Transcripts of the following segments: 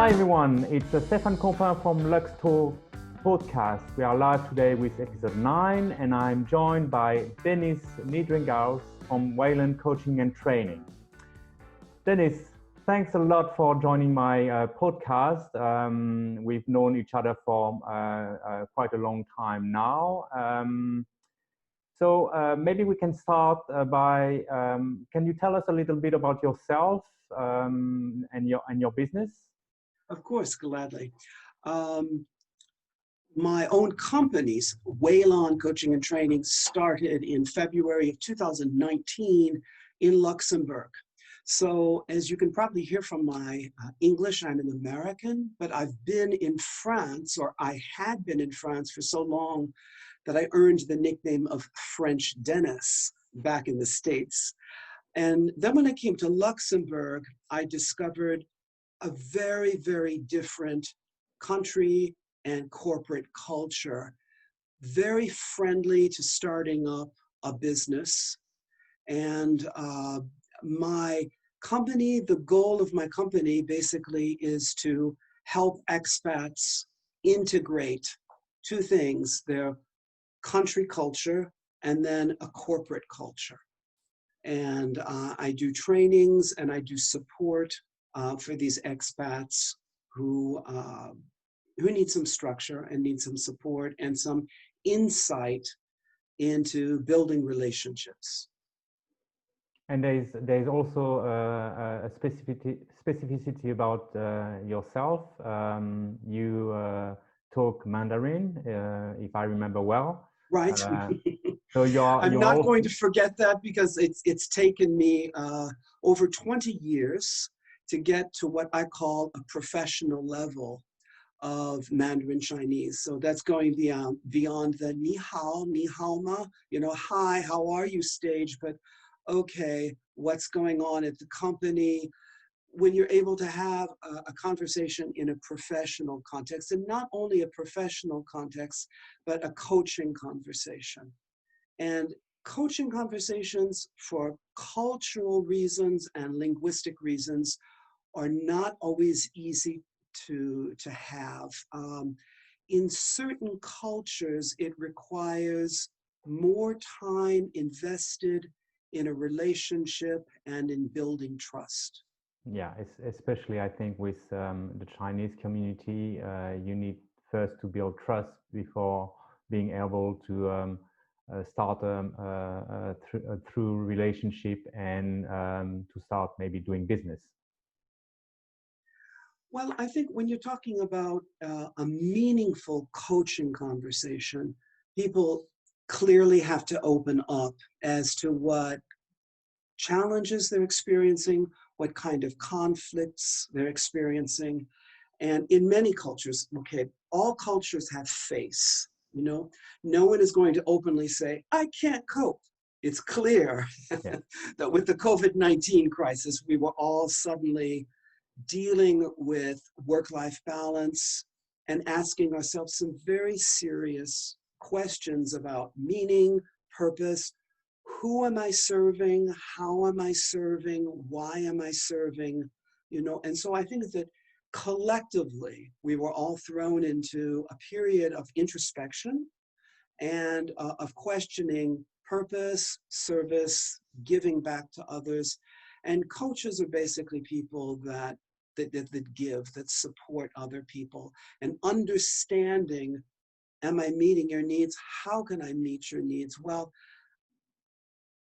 Hi everyone, it's Stefan Compin from Luxembourg podcast. We are live today with episode 9 and I'm joined by Denis Niedringhaus from Weilan Coaching and Training. Denis, thanks a lot for joining my podcast. We've known each other for quite a long time now. So maybe we can start by, can you tell us a little bit about yourself and your business? Of course, gladly. My own companies, Weilan Coaching and Training, started in February of 2019 in Luxembourg. So as you can probably hear from my English, I'm an American, but I've been in France, or I had been in France for so long that I earned the nickname of French Denis back in the States. And then when I came to Luxembourg, I discovered a very, very different country and corporate culture, very friendly to starting up a business. And my company, the goal of my company basically is to help expats integrate two things, their country culture and then a corporate culture. And I do trainings and I do support for these expats who need some structure and need some support and some insight into building relationships. And there's also a specificity about yourself. You talk Mandarin, if I remember well. Right. So I'm not going to forget that because it's taken me over 20 years to get to what I call a professional level of Mandarin Chinese. So that's going beyond the ni hao ma, hi, how are you stage, but okay, what's going on at the company? When you're able to have a conversation in a professional context, and not only a professional context, but a coaching conversation. And coaching conversations for cultural reasons and linguistic reasons are not always easy to have. In certain cultures, it requires more time invested in a relationship and in building trust. Yeah, especially I think with the Chinese community, you need first to build trust before being able to start a true relationship and to start maybe doing business. Well, I think when you're talking about a meaningful coaching conversation, people clearly have to open up as to what challenges they're experiencing, what kind of conflicts they're experiencing. And in many cultures, okay, all cultures have face, no one is going to openly say, I can't cope. It's clear that with the COVID-19 crisis, we were all suddenly dealing with work-life balance and asking ourselves some very serious questions about meaning, purpose, who am I serving, how am I serving, why am I serving, and so I think that collectively we were all thrown into a period of introspection and of questioning purpose, service, giving back to others. And coaches are basically people that give, that support other people, and understanding, am I meeting your needs? How can I meet your needs? Well,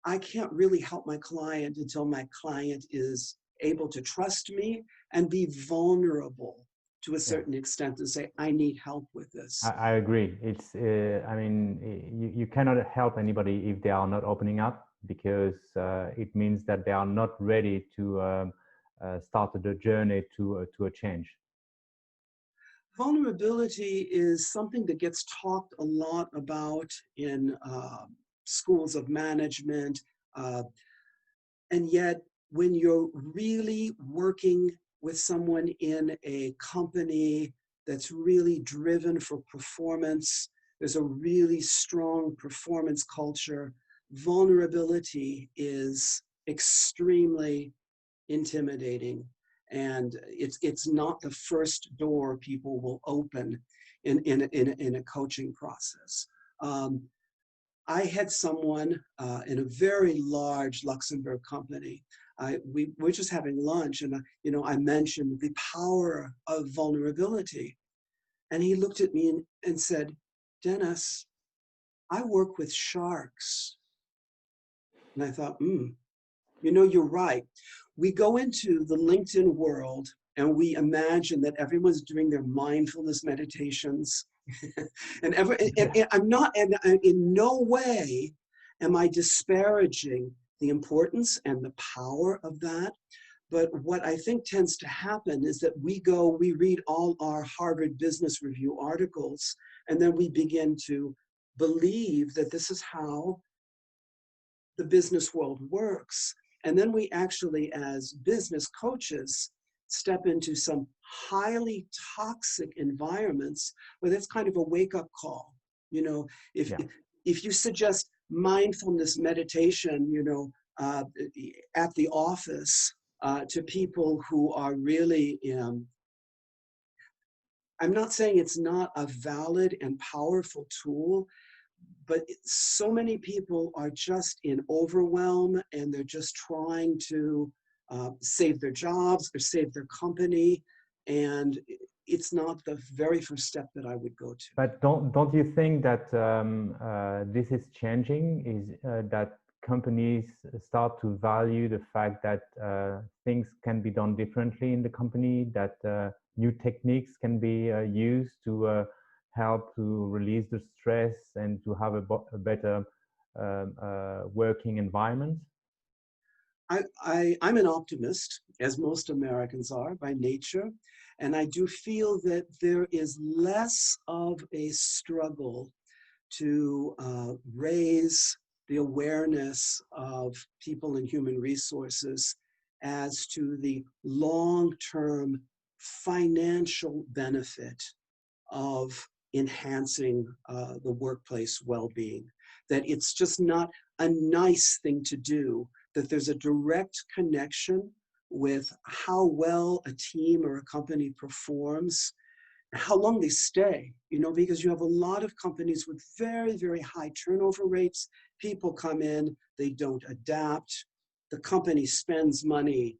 I can't really help my client until my client is able to trust me and be vulnerable to a certain extent and say, I need help with this. I agree. It's, you cannot help anybody if they are not opening up, because it means that they are not ready to start the journey to a change. Vulnerability is something that gets talked a lot about in schools of management. And yet, when you're really working with someone in a company that's really driven for performance, there's a really strong performance culture, vulnerability is extremely intimidating. And it's not the first door people will open in a coaching process. I had someone in a very large Luxembourg company. We were just having lunch, and I mentioned the power of vulnerability, and he looked at me and said, "Dennis, I work with sharks." And I thought, you're right. We go into the LinkedIn world and we imagine that everyone's doing their mindfulness meditations. and I'm not, and in no way am I disparaging the importance and the power of that. But what I think tends to happen is that we read all our Harvard Business Review articles, and then we begin to believe that this is how the business world works. And then we actually, as business coaches, step into some highly toxic environments where that's kind of a wake-up call. If you suggest mindfulness meditation, at the office to people who are really, I'm not saying it's not a valid and powerful tool, but so many people are just in overwhelm, and they're just trying to save their jobs or save their company, and it's not the very first step that I would go to. But don't you think that this is changing? Is that companies start to value the fact that things can be done differently in the company, that new techniques can be used to help to release the stress and to have a better working environment? I'm an optimist, as most Americans are by nature, and I do feel that there is less of a struggle to raise the awareness of people in human resources as to the long-term financial benefit of enhancing the workplace well-being. That it's just not a nice thing to do, that there's a direct connection with how well a team or a company performs, how long they stay, because you have a lot of companies with very, very high turnover rates. People come in, they don't adapt. The company spends money,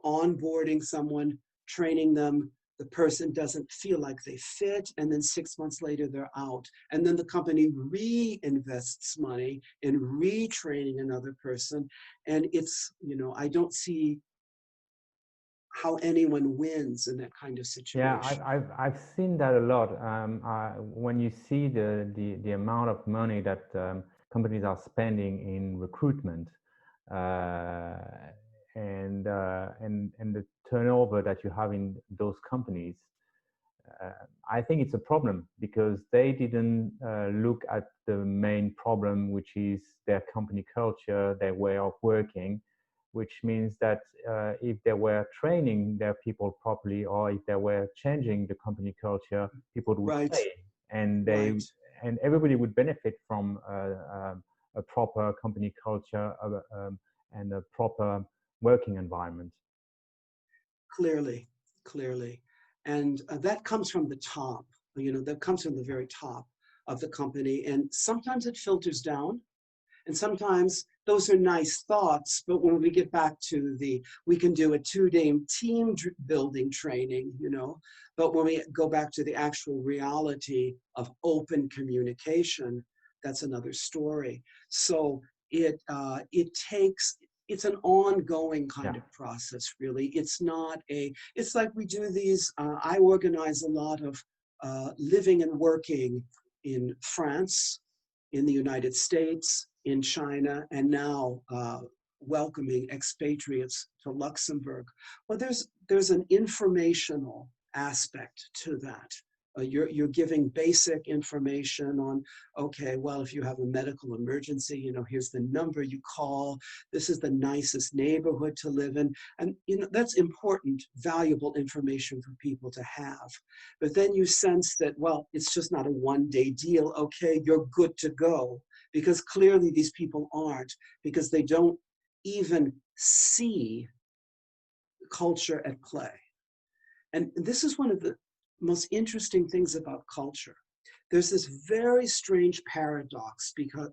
onboarding someone, training them. The person doesn't feel like they fit, and then 6 months later they're out. And then the company reinvests money in retraining another person. And it's, I don't see how anyone wins in that kind of situation. Yeah, I've seen that a lot. When you see the amount of money that companies are spending in recruitment and the turnover that you have in those companies, I think it's a problem because they didn't look at the main problem, which is their company culture, their way of working, which means that if they were training their people properly, or if they were changing the company culture, people would stay, and and everybody would benefit from a proper company culture and a proper working environment. Clearly. And that comes from the top, that comes from the very top of the company. And sometimes it filters down. And sometimes those are nice thoughts, but when we get back to we can do a 2-day team building training, but when we go back to the actual reality of open communication, that's another story. So it's an ongoing kind of process, really. It's like we do these, I organize a lot of living and working in France, in the United States, in China, and now welcoming expatriates to Luxembourg. Well, there's an informational aspect to that. You're giving basic information on, okay, well, if you have a medical emergency, here's the number you call. This is the nicest neighborhood to live in. And, that's important, valuable information for people to have. But then you sense that, well, it's just not a one-day deal. Okay, you're good to go. Because clearly these people aren't, because they don't even see culture at play. And this is one of the most interesting things about culture. There's this very strange paradox because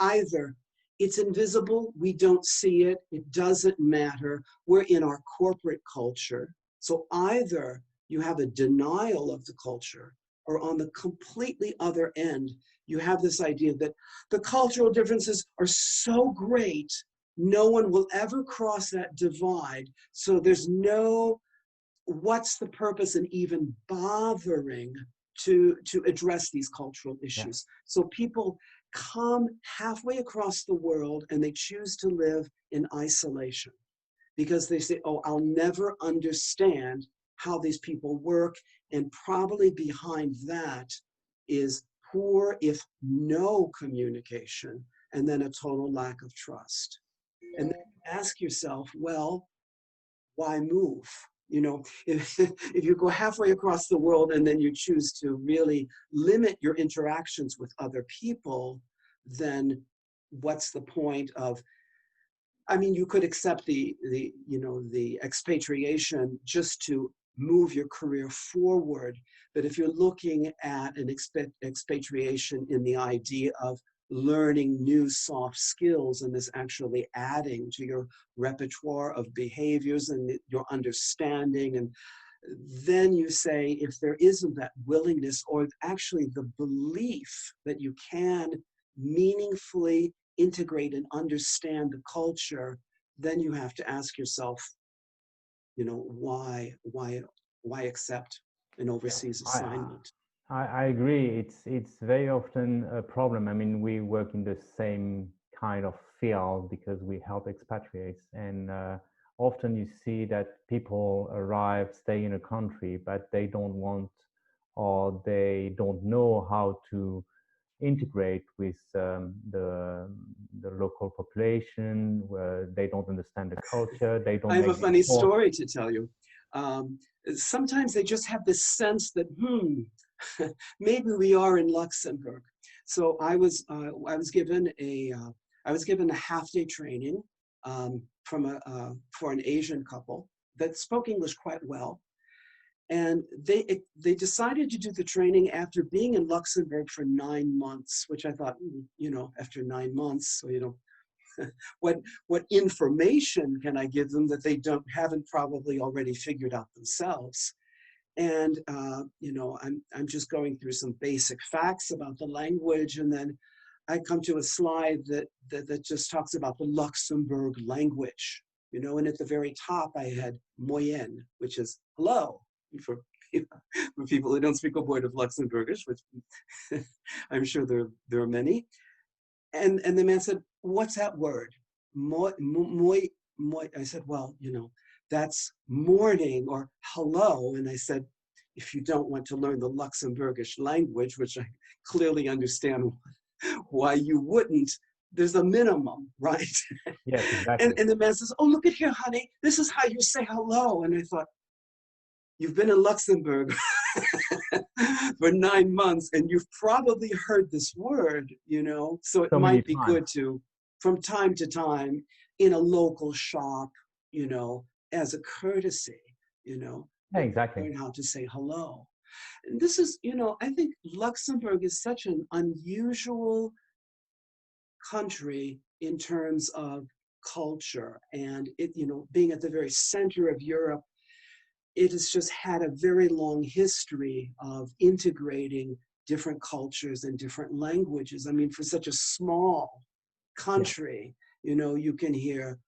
either it's invisible, we don't see it, it doesn't matter, we're in our corporate culture. So either you have a denial of the culture, or on the completely other end, you have this idea that the cultural differences are so great, no one will ever cross that divide. So there's no, what's the purpose in even bothering to address these cultural issues? Yeah. So people come halfway across the world and they choose to live in isolation because they say, oh, I'll never understand how these people work. And probably behind that is poor, if no communication, and then a total lack of trust. And then ask yourself, well, why move? You know, if you go halfway across the world and then you choose to really limit your interactions with other people, then what's the point of, I mean, you could accept the expatriation just to move your career forward. But if you're looking at an expatriation in the idea of learning new soft skills and this actually adding to your repertoire of behaviors and your understanding, and then you say, if there isn't that willingness or actually the belief that you can meaningfully integrate and understand the culture, then you have to ask yourself, you know, why accept an overseas assignment? I agree. It's very often a problem. I mean, we work in the same kind of field because we help expatriates, and often you see that people arrive, stay in a country, but they don't want or they don't know how to integrate with the local population, where they don't understand the culture, they don't. I have a funny story to tell you. Sometimes they just have this sense that maybe we are in Luxembourg. So I was given a half-day training for an Asian couple that spoke English quite well. And they decided to do the training after being in Luxembourg for 9 months, which I thought, you know, after 9 months, so, you know, what information can I give them that they haven't probably already figured out themselves? And you know, I'm just going through some basic facts about the language, and then I come to a slide that just talks about the Luxembourg language, you know, and at the very top I had moyenne, which is hello, for people who don't speak a word of Luxembourgish, which I'm sure there are many. And the man said, what's that word? Moi. I said, well, you know, that's morning or hello. And I said, if you don't want to learn the Luxembourgish language, which I clearly understand why you wouldn't, there's a minimum, right? Yes, exactly. And the man says, oh, look at here, honey, this is how you say hello. And I thought, you've been in Luxembourg for 9 months and you've probably heard this word, you know, so it might be good to, from time to time, in a local shop, you know, as a courtesy, you know, exactly, learn how to say hello. And this is, you know, I think Luxembourg is such an unusual country in terms of culture, and it, you know, being at the very center of Europe, it has just had a very long history of integrating different cultures and different languages. I mean, for such a small country, you know, you can hear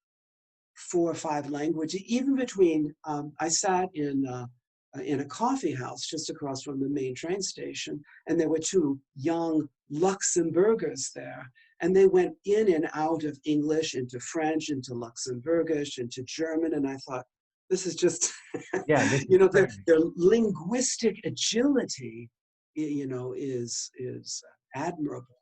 4 or 5 languages, even between, I sat in a coffee house just across from the main train station, and there were 2 young Luxembourgers there, and they went in and out of English into French, into Luxembourgish, into German, and I thought, this is just, you know, their linguistic agility, you know, is admirable.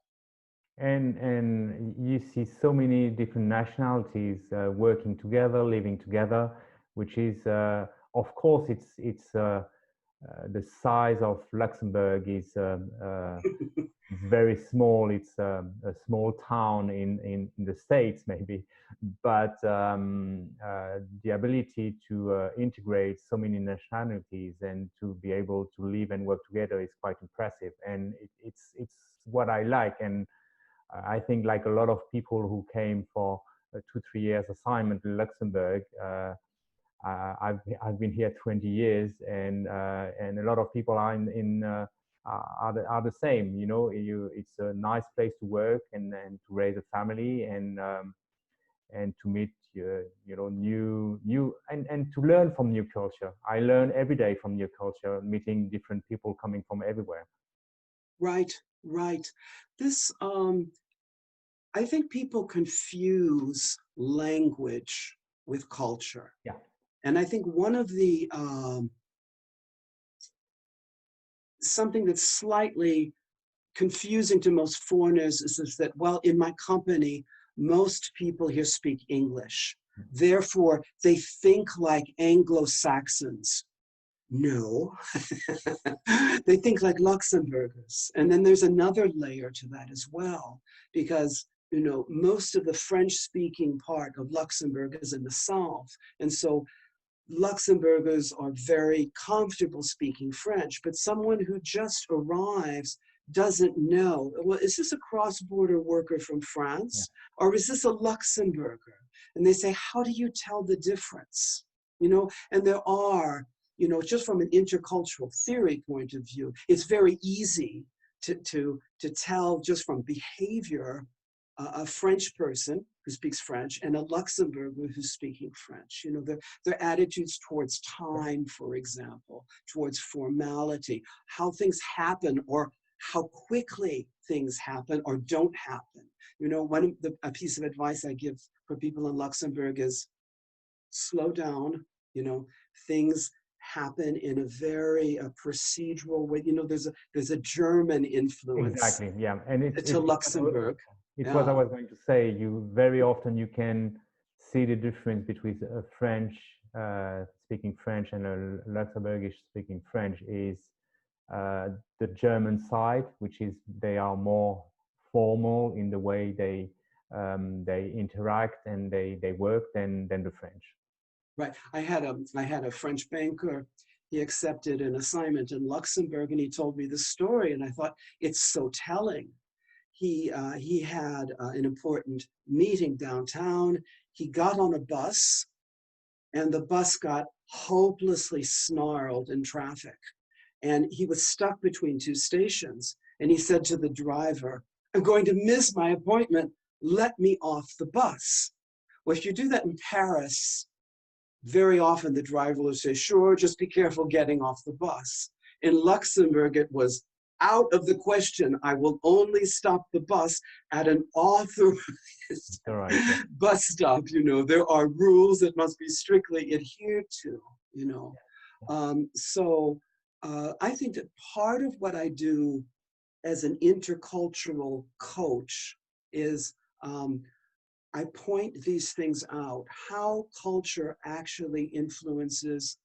And you see so many different nationalities working together, living together, which is, of course, it's the size of Luxembourg is it's very small. It's a small town in the States, maybe, but the ability to integrate so many nationalities and to be able to live and work together is quite impressive. And it's what I like. And I think, like a lot of people who came for a 2-3 years assignment in Luxembourg, I've been here 20 years, and a lot of people are are the same. You know, it's a nice place to work and to raise a family, and to meet new and to learn from new culture. I learn every day from new culture, meeting different people coming from everywhere. Right, right. This, I think people confuse language with culture. Yeah. And I think one of the, something that's slightly confusing to most foreigners is that, well, in my company, most people here speak English. Therefore, they think like Anglo-Saxons. No, they think like Luxembourgers. And then there's another layer to that as well, because most of the French-speaking part of Luxembourg is in the south. And so Luxembourgers are very comfortable speaking French, but someone who just arrives doesn't know, well, is this a cross-border worker from France, or is this a Luxembourger? And they say, how do you tell the difference? And there are, just from an intercultural theory point of view, it's very easy to tell just from behavior a French person who speaks French and a Luxembourger who's speaking French. Their attitudes towards time, for example, towards formality, how things happen or how quickly things happen or don't happen. A piece of advice I give for people in Luxembourg is slow down. Things happen in a very procedural way. There's a German influence. Exactly. Yeah, and to Luxembourg. It's what I was going to say. You very often you can see the difference between a French speaking French and a Luxembourgish speaking French is the German side, which is they are more formal in the way they interact and they work than the French. Right. I had a French banker. He accepted an assignment in Luxembourg, and he told me this story, and I thought, it's so telling. He had an important meeting downtown. He got on a bus, and the bus got hopelessly snarled in traffic. And he was stuck between two stations. And he said to the driver, I'm going to miss my appointment. Let me off the bus. Well, if you do that in Paris, very often the driver will say, sure, just be careful getting off the bus. In Luxembourg, it was out of the question. I will only stop the bus at an authorized bus stop. There are rules that must be strictly adhered to, So I think that part of what I do as an intercultural coach is I point these things out, how culture actually influences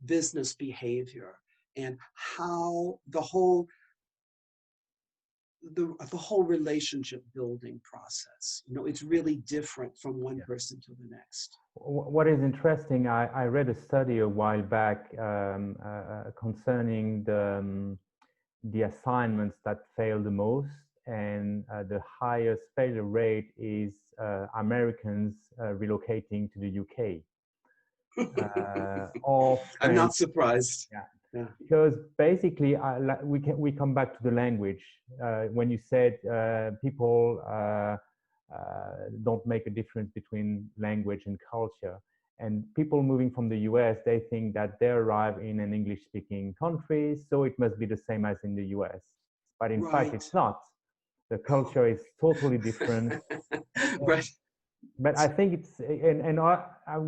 business behavior, and how the whole relationship building process, it's really different from one person to the next. What is interesting, I read a study a while back concerning the assignments that fail the most, and the highest failure rate is Americans relocating to the UK. I'm not surprised. Yeah. Because basically, we come back to the language. When you said people don't make a difference between language and culture, and people moving from the US, they think that they arrive in an English-speaking country, so it must be the same as in the US. But in fact, it's not. The culture is totally different. Right. But I think it's, and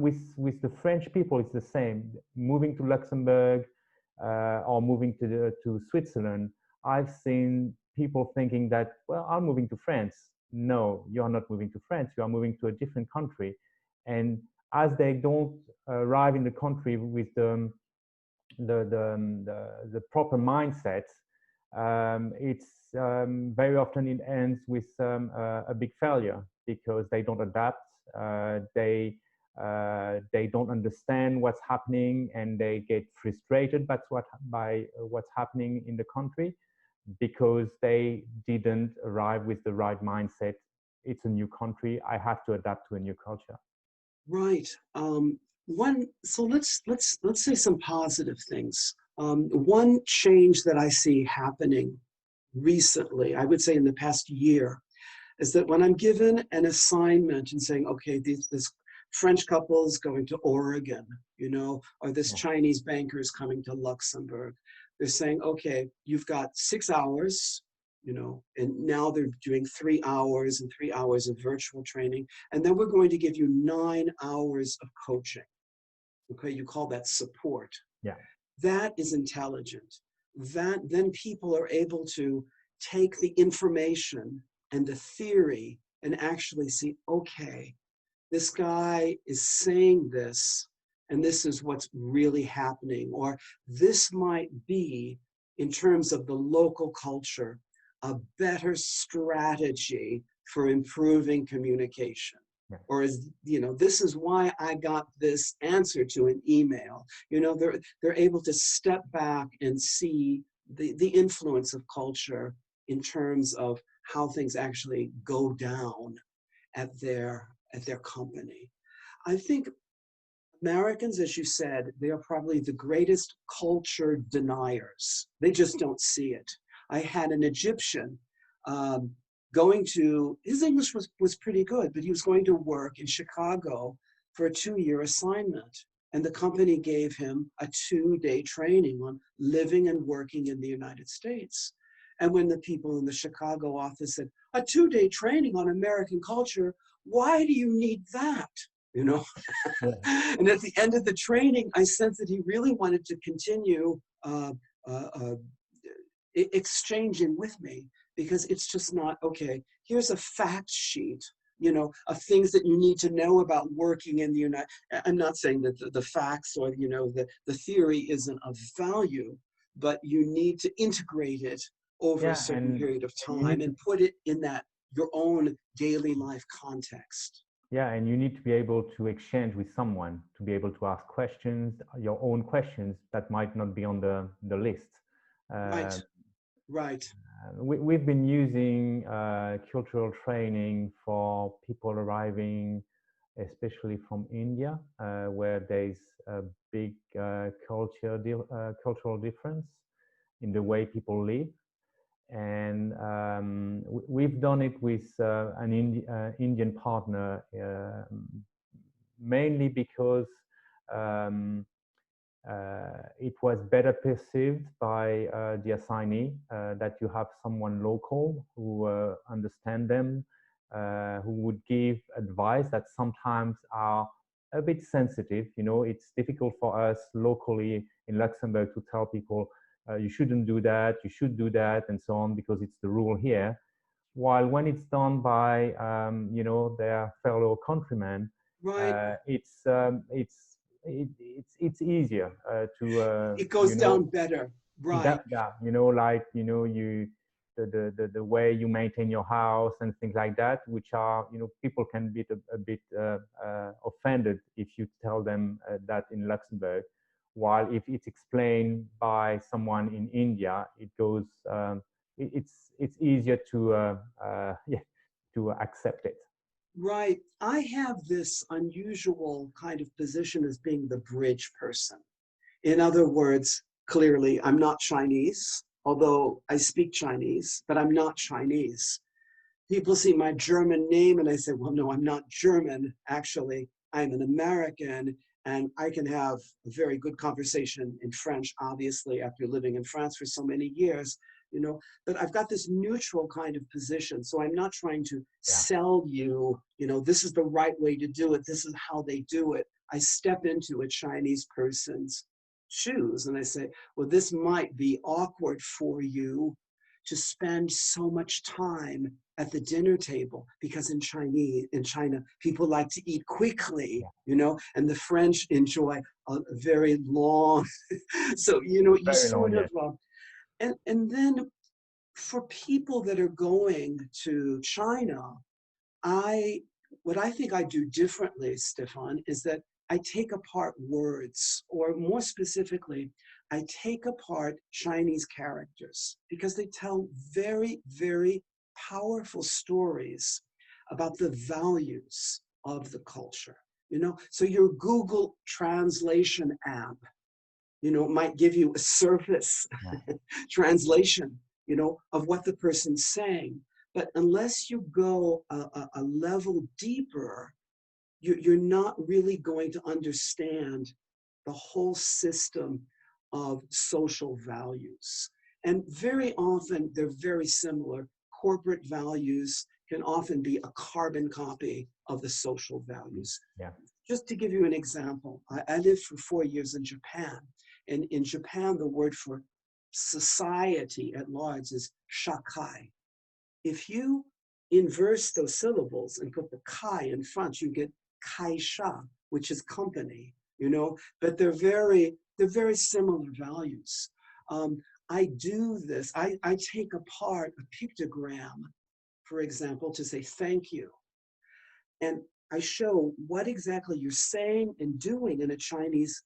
with the French people, it's the same. Moving to Luxembourg or moving to Switzerland, I've seen people thinking that, well, I'm moving to France. No, you're not moving to France. You are moving to a different country. And as they don't arrive in the country with the proper mindset, very often it ends with a big failure because they don't adapt. They don't understand what's happening, and they get frustrated by what's happening in the country because they didn't arrive with the right mindset. It's a new country. I have to adapt to a new culture. Right. So let's say some positive things. One change that I see happening recently, I would say in the past year, is that when I'm given an assignment and saying, okay, this French couple is going to Oregon, or this Chinese banker is coming to Luxembourg, they're saying, okay, you've got 6 hours, and now they're doing 3 hours and 3 hours of virtual training. And then we're going to give you 9 hours of coaching. Okay, you call that support. Yeah. That is intelligent. Then people are able to take the information and the theory and actually see, okay, this guy is saying this, and this is what's really happening. Or this might be, in terms of the local culture, a better strategy for improving communication. Yeah. Or this is why I got this answer to an email. They're able to step back and see the influence of culture in terms of how things actually go down at their company. I think Americans, as you said, they are probably the greatest culture deniers. They just don't see it. I had an Egyptian his English was pretty good, but he was going to work in Chicago for a 2-year assignment. And the company gave him a 2-day training on living and working in the United States. And when the people in the Chicago office said, a 2-day training on American culture, why do you need that? Yeah. And at the end of the training, I sensed that he really wanted to continue exchanging with me, because it's just not, okay, here's a fact sheet, of things that you need to know about working in the United. I'm not saying that the facts or, the theory isn't of value, but you need to integrate it over a certain period of time and put it in your own daily life context. Yeah, and you need to be able to exchange with someone, to be able to ask questions, your own questions that might not be on the list. Right. We've been using cultural training for people arriving, especially from India, where there's a big cultural difference in the way people live. And we've done it with an Indian partner, mainly because it was better perceived by the assignee that you have someone local who understand them, who would give advice that sometimes are a bit sensitive. It's difficult for us locally in Luxembourg to tell people you shouldn't do that, you should do that, and so on, because it's the rule here. While when it's done by their fellow countrymen, right. It's easier to. It goes down better, right? The way you maintain your house and things like that, which are people can be a bit offended if you tell them that in Luxembourg. While if it's explained by someone in India, it goes. It's easier to accept it. Right. I have this unusual kind of position as being the bridge person. In other words, clearly, I'm not Chinese, although I speak Chinese, but I'm not Chinese. People see my German name and I say, well, no, I'm not German. Actually, I'm an American, and I can have a very good conversation in French, obviously, after living in France for so many years. But I've got this neutral kind of position. So I'm not trying to sell you, this is the right way to do it. This is how they do it. I step into a Chinese person's shoes and I say, well, this might be awkward for you to spend so much time at the dinner table, because in China, people like to eat quickly, and the French enjoy a very long, so, you sort of, and then for people that are going to China, what I think I do differently, Stefan, is that I take apart words, or more specifically, I take apart Chinese characters because they tell very, very powerful stories about the values of the culture. So your Google translation app, might give you a surface translation, of what the person's saying. But unless you go a level deeper, you're not really going to understand the whole system of social values. And very often they're very similar. Corporate values can often be a carbon copy of the social values. Yeah. Just to give you an example, I lived for 4 years in Japan. And in Japan, the word for society at large is shakai. If you inverse those syllables and put the kai in front, you get kaisha, which is company, but they're very similar values. I do this, I take apart a pictogram, for example, to say thank you. And I show what exactly you're saying and doing in a Chinese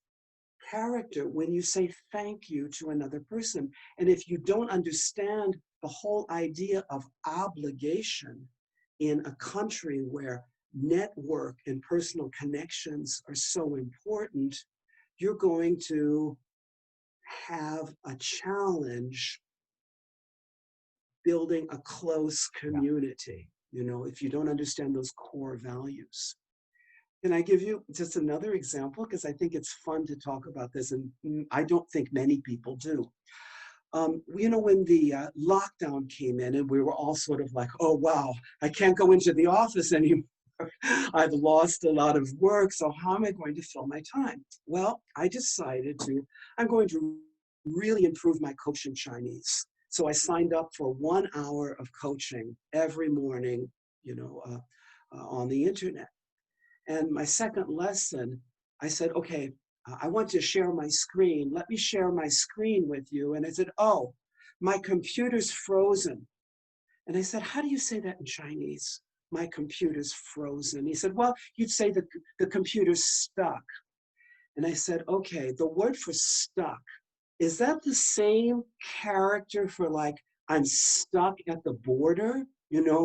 character when you say thank you to another person. And if you don't understand the whole idea of obligation in a country where network and personal connections are so important, you're going to have a challenge building a close community, if you don't understand those core values. Can I give you just another example? Because I think it's fun to talk about this, and I don't think many people do. When the lockdown came in and we were all sort of like, oh, wow, I can't go into the office anymore. I've lost a lot of work, so how am I going to fill my time? Well, I decided I'm going to really improve my coaching Chinese. So I signed up for 1 hour of coaching every morning, on the internet. And my second lesson, I said, okay, I want to share my screen. Let me share my screen with you. And I said, oh, my computer's frozen. And I said, how do you say that in Chinese? My computer's frozen. He said, well, you'd say the computer's stuck. And I said, okay, the word for stuck, is that the same character for like, I'm stuck at the border,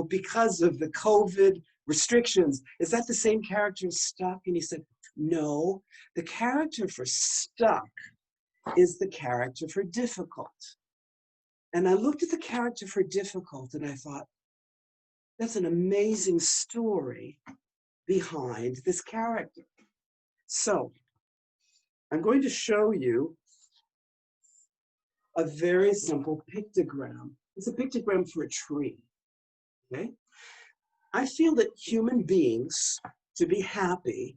because of the COVID restrictions? Is that the same character as stuck? And he said, no, the character for stuck is the character for difficult. And I looked at the character for difficult and I thought, that's an amazing story behind this character. So I'm going to show you a very simple pictogram. It's a pictogram for a tree, okay? I feel that human beings, to be happy,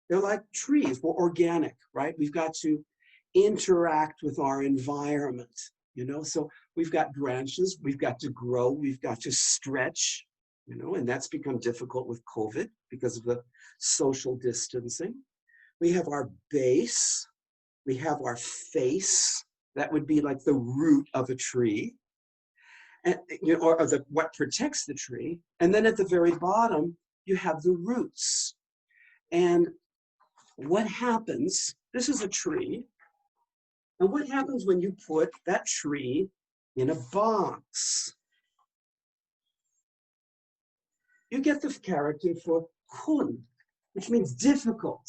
they're like trees. We're organic, right? We've got to interact with our environment, So we've got branches, we've got to grow, we've got to stretch, and that's become difficult with COVID because of the social distancing. We have our base, we have our face, that would be like the root of a tree, and or what protects the tree. And then at the very bottom, you have the roots. And what happens, this is a tree, and what happens when you put that tree in a box? You get the character for kun, which means difficult.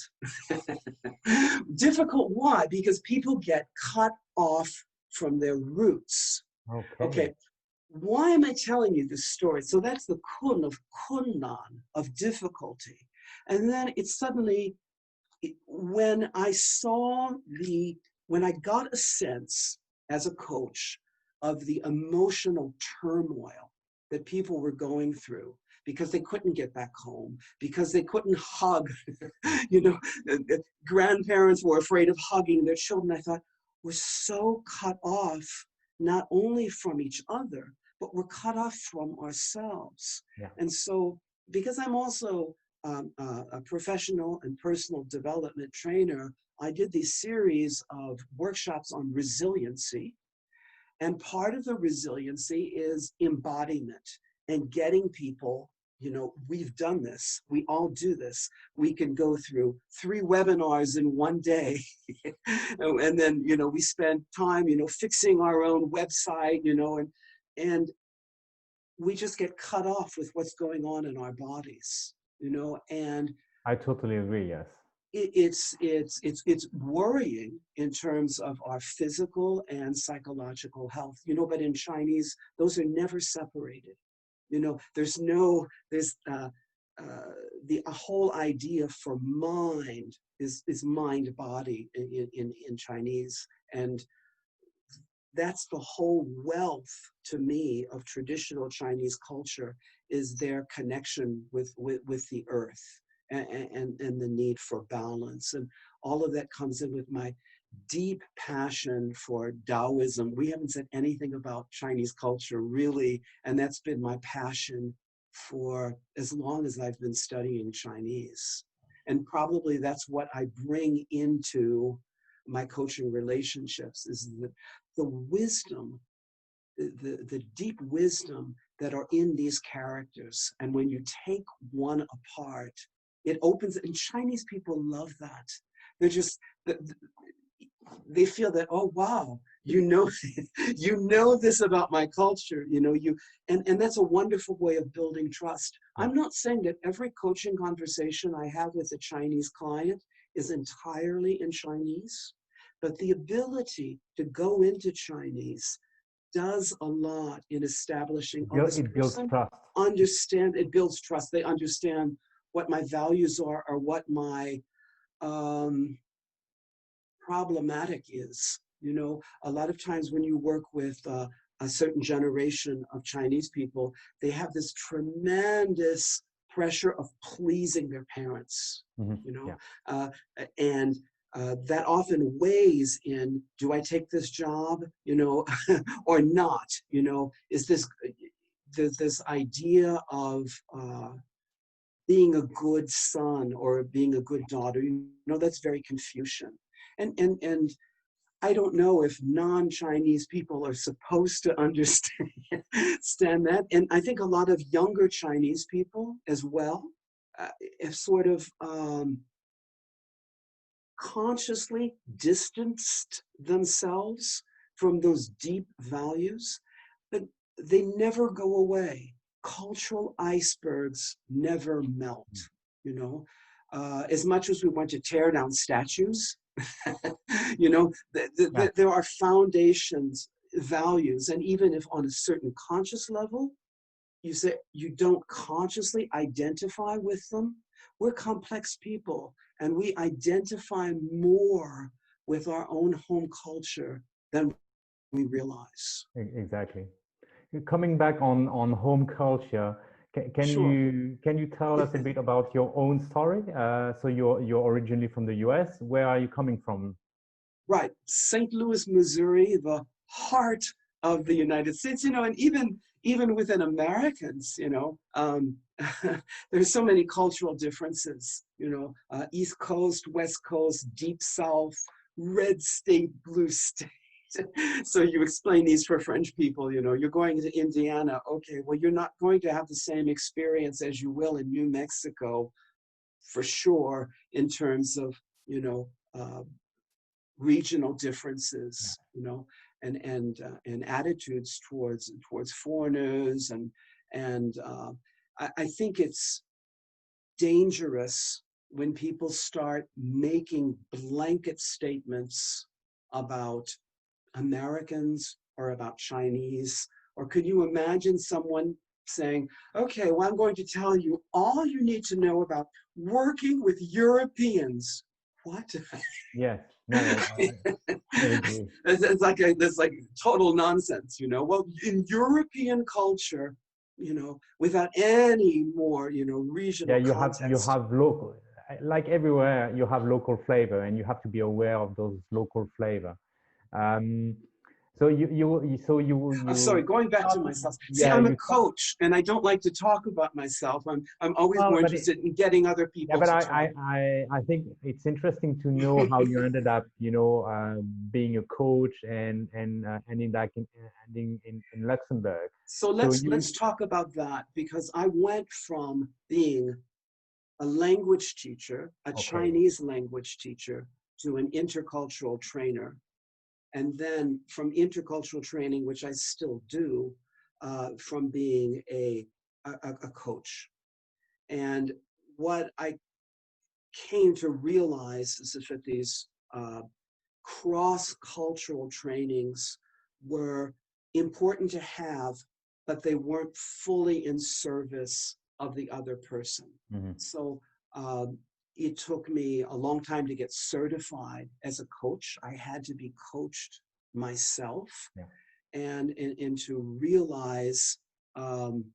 Difficult, why? Because people get cut off from their roots. Okay. Why am I telling you this story? So that's the kun of kunnan, of difficulty. And then it suddenly, when I got a sense as a coach of the emotional turmoil that people were going through, because they couldn't get back home, because they couldn't hug, grandparents were afraid of hugging their children. I thought, we're so cut off, not only from each other, but we're cut off from ourselves. Yeah. And so, because I'm also a professional and personal development trainer, I did these series of workshops on resiliency. And part of the resiliency is embodiment and getting people, we've done this. We all do this. We can go through 3 webinars in one day. And then, we spend time, fixing our own website, and we just get cut off with what's going on in our bodies, and I totally agree, yes. It's worrying in terms of our physical and psychological health, but in Chinese, those are never separated. There's a whole idea for mind is mind body in Chinese. And that's the whole wealth to me of traditional Chinese culture, is their connection with the earth. And the need for balance. And all of that comes in with my deep passion for Taoism. We haven't said anything about Chinese culture, really, and that's been my passion for as long as I've been studying Chinese. And probably that's what I bring into my coaching relationships, is the wisdom, the deep wisdom that are in these characters. And when you take one apart, it opens, and Chinese people love that. They're just, they feel that, oh, wow, you know this about my culture, and that's a wonderful way of building trust. I'm not saying that every coaching conversation I have with a Chinese client is entirely in Chinese, but the ability to go into Chinese does a lot in establishing, it builds trust. It builds trust. They understand what my values are, or what my problematic is. A lot of times when you work with a certain generation of Chinese people, they have this tremendous pressure of pleasing their parents, and that often weighs in, do I take this job, or not? Is this idea of being a good son or being a good daughter, that's very Confucian. And I don't know if non-Chinese people are supposed to understand that. And I think a lot of younger Chinese people as well have sort of consciously distanced themselves from those deep values, but they never go away. Cultural icebergs never melt, as much as we want to tear down statues, there are foundations, values, and even if on a certain conscious level, you say you don't consciously identify with them, we're complex people, and we identify more with our own home culture than we realize. Exactly. Coming back on home culture, can Sure. you tell us a bit about your own story? So you're originally from the US. Where are you coming from? Right, St. Louis, Missouri, the heart of the United States. And even within Americans, there's so many cultural differences. East Coast, West Coast, Deep South, red state, blue state. So you explain these for French people, you're going to Indiana. Okay, well, you're not going to have the same experience as you will in New Mexico, for sure, in terms of, regional differences, and attitudes towards foreigners. And I think it's dangerous when people start making blanket statements about Americans or about Chinese. Or could you imagine someone saying, okay, well, I'm going to tell you all you need to know about working with Europeans. What? Yes, no, I agree. That's like total nonsense, Well, in European culture, without any more, regional context. You have local, like everywhere, you have local flavor, and you have to be aware of those local flavor. So you I'm sorry, going back to myself. See, yeah, I'm a you coach and I don't like to talk about myself. I'm always well, more but interested in getting other yeah, people but to talk. I think it's interesting to know how you ended up, being a coach and ending like in Luxembourg. So So let's talk about that, because I went from being a language teacher, a okay, Chinese language teacher, to an intercultural trainer. And then from intercultural training, which I still do, from being a coach. And what I came to realize is that these cross-cultural trainings were important to have, but they weren't fully in service of the other person. hmm So it took me a long time to get certified as a coach. I had to be coached myself, yeah, and to realize, um,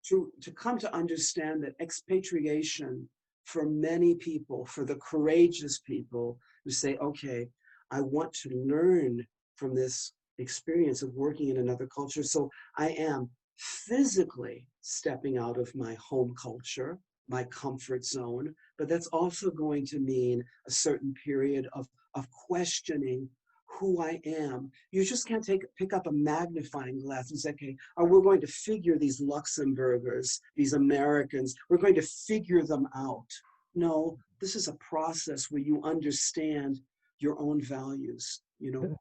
to come to understand that expatriation for many people, for the courageous people who say, okay, I want to learn from this experience of working in another culture. So I am physically stepping out of my home culture, my comfort zone, but that's also going to mean a certain period of questioning who I am. You just can't pick up a magnifying glass and say, okay, we're going to figure these Luxembourgers, these Americans, we're going to figure them out. No, this is a process where you understand your own values,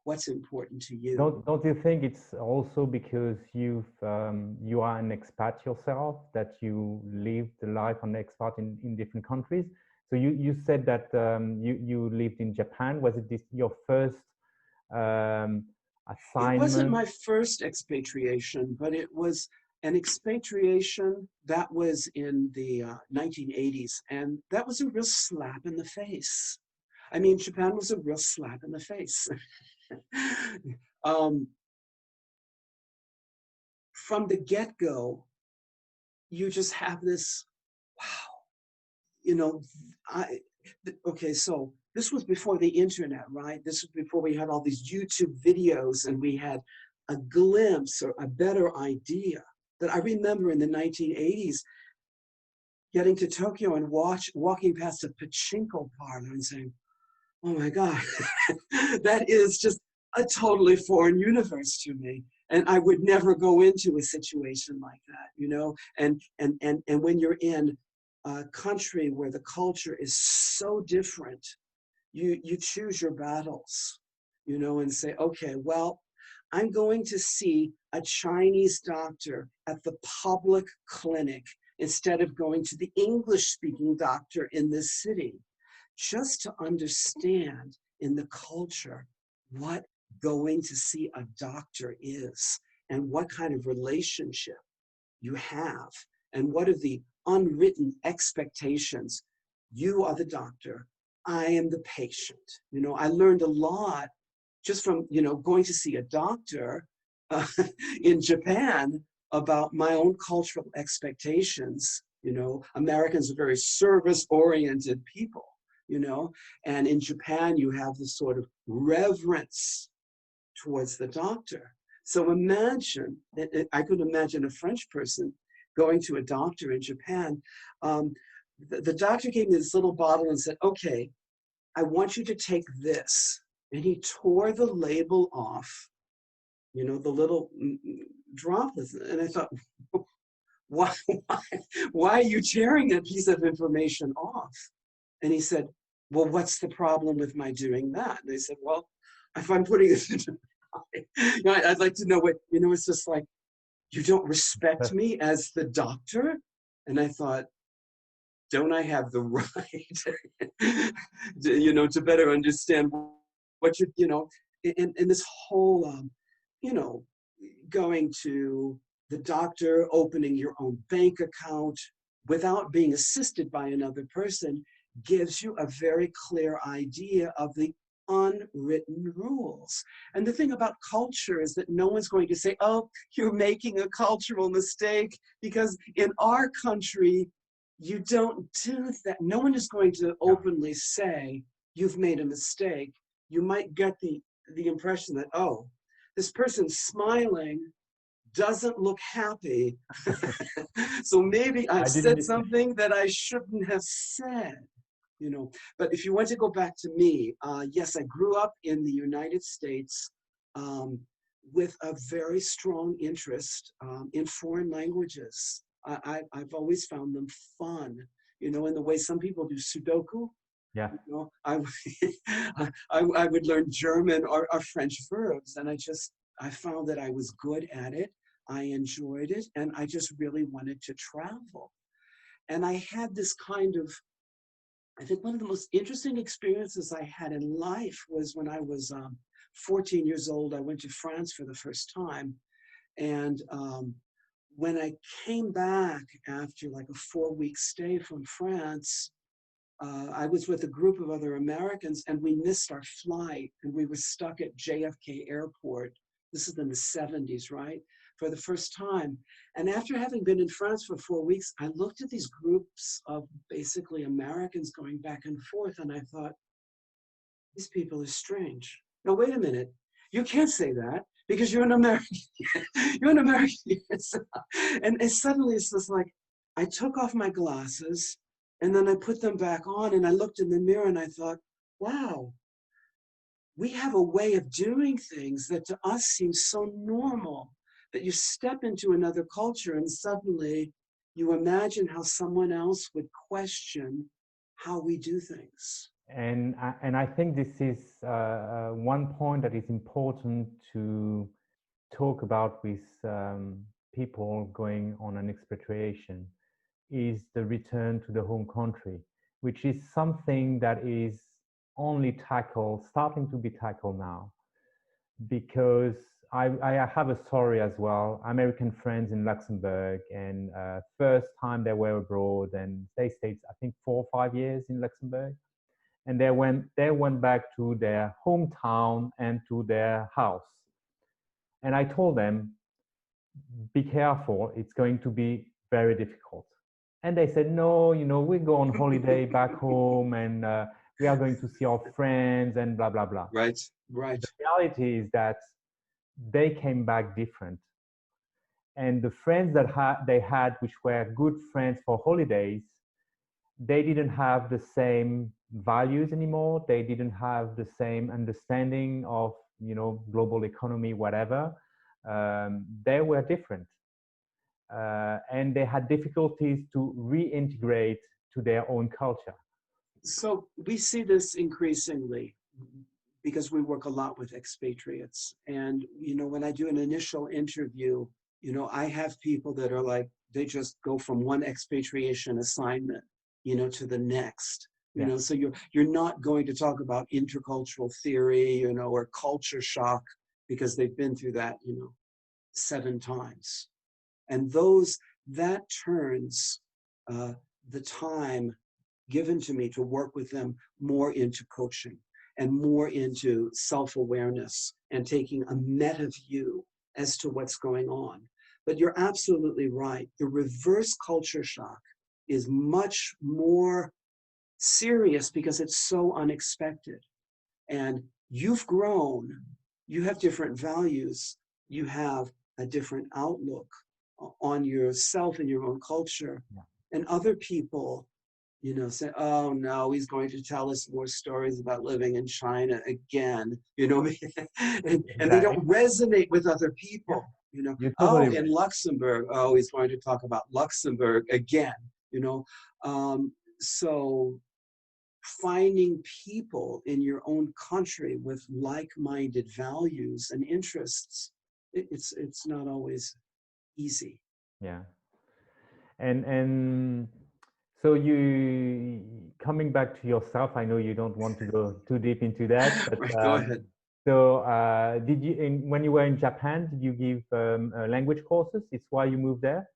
what's important to you. don't you think it's also because you are an expat yourself, that you lived the life on expat in different countries? So you said that you lived in Japan. Was it your first um, It wasn't assignment? my first expatriation, but it was an expatriation that was in the 1980s, and that was a real slap in the face. I mean, Japan was a real slap in the face. um, from the get-go, you just have this, wow, I, okay, so this was before the internet, right? This was before we had all these YouTube videos and we had a glimpse or a better idea. That I remember in the 1980s getting to Tokyo and walking past a pachinko parlor and saying, oh my God, that is just a totally foreign universe to me. And I would never go into a situation like that, and when you're in a country where the culture is so different, you choose your battles, and say, okay, well, I'm going to see a Chinese doctor at the public clinic instead of going to the English-speaking doctor in this city, just to understand in the culture what going to see a doctor is and what kind of relationship you have and what are the unwritten expectations. You are the doctor, I am the patient. I learned a lot just from going to see a doctor uh, in Japan about my own cultural expectations. Americans are very service-oriented people, and in Japan you have this sort of reverence towards the doctor. So imagine, I could imagine a French person going to a doctor in Japan. The doctor gave me this little bottle and said, okay, I want you to take this. And he tore the label off, the little droplets. And I thought, why, why are you tearing a piece of information off? And he said, well, what's the problem with my doing that? And I said, well, if I'm putting this into I'd like to know what, it's just like, you don't respect me as the doctor? And I thought, don't I have the right, to better understand what and this whole, going to the doctor, opening your own bank account without being assisted by another person gives you a very clear idea of the unwritten rules. And the thing about culture is that no one's going to say, oh, you're making a cultural mistake, because in our country, you don't do that. No one is going to openly say, you've made a mistake. you might get the impression that, oh, this person's smiling, doesn't look happy. So maybe I've I didn't said listen. something that I shouldn't have said, you know. But if you want to go back to me, yes, I grew up in the United States with a very strong interest in foreign languages. I've always found them fun, you know, in the way some people do Sudoku. Yeah. You know, I would learn German or French verbs, and I found that I was good at it. I enjoyed it, and I just really wanted to travel. And I had this kind of, I think one of the most interesting experiences I had in life was when I was 14 years old. I went to France for the first time. And when I came back after like a 4-week stay from France, I was with a group of other Americans, and we missed our flight, and we were stuck at JFK Airport. This is in the 70s, right? For the first time. And after having been in France for 4 weeks, I looked at these groups of basically Americans going back and forth, and I thought, these people are strange. Now, wait a minute. You can't say that because you're an American. You're an American. And suddenly it's just like, I took off my glasses, and then I put them back on, and I looked in the mirror, and I thought, wow, we have a way of doing things that to us seems so normal, that you step into another culture and suddenly you imagine how someone else would question how we do things. And I think this is one point that is important to talk about with people going on an expatriation, is the return to the home country, which is something that is only starting to be tackled now. Because I have a story as well. American friends in Luxembourg, and first time they were abroad, and they stayed, I think, 4 or 5 years in Luxembourg, and they went back to their hometown and to their house. And I told them, be careful, it's going to be very difficult. And they said, no, you know, we go on holiday back home, and we are going to see our friends and blah, blah, blah. Right, right. The reality is that they came back different. And the friends that they had, which were good friends for holidays, they didn't have the same values anymore. They didn't have the same understanding of, you know, global economy, whatever. They were different. And they had difficulties to reintegrate to their own culture. So we see this increasingly because we work a lot with expatriates. And, you know, when I do an initial interview, you know, I have people that are like, they just go from one expatriation assignment, you know, to the next. You know, so you're not going to talk about intercultural theory, you know, or culture shock, because they've been through that, you know, 7 times. And that turns the time given to me to work with them more into coaching and more into self-awareness and taking a meta view as to what's going on. But you're absolutely right. The reverse culture shock is much more serious because it's so unexpected. And you've grown, you have different values, you have a different outlook on yourself and your own culture. And other people, you know, say, oh no, he's going to tell us more stories about living in China again, you know, and they don't resonate with other people, you know. Totally in Luxembourg, oh, he's going to talk about Luxembourg again, you know. So finding people in your own country with like-minded values and interests, it's not always easy. Yeah. And so you, coming back to yourself, I know you don't want to go too deep into that, but Go ahead. So did you, when you were in Japan, did you give language courses? It's why you moved there?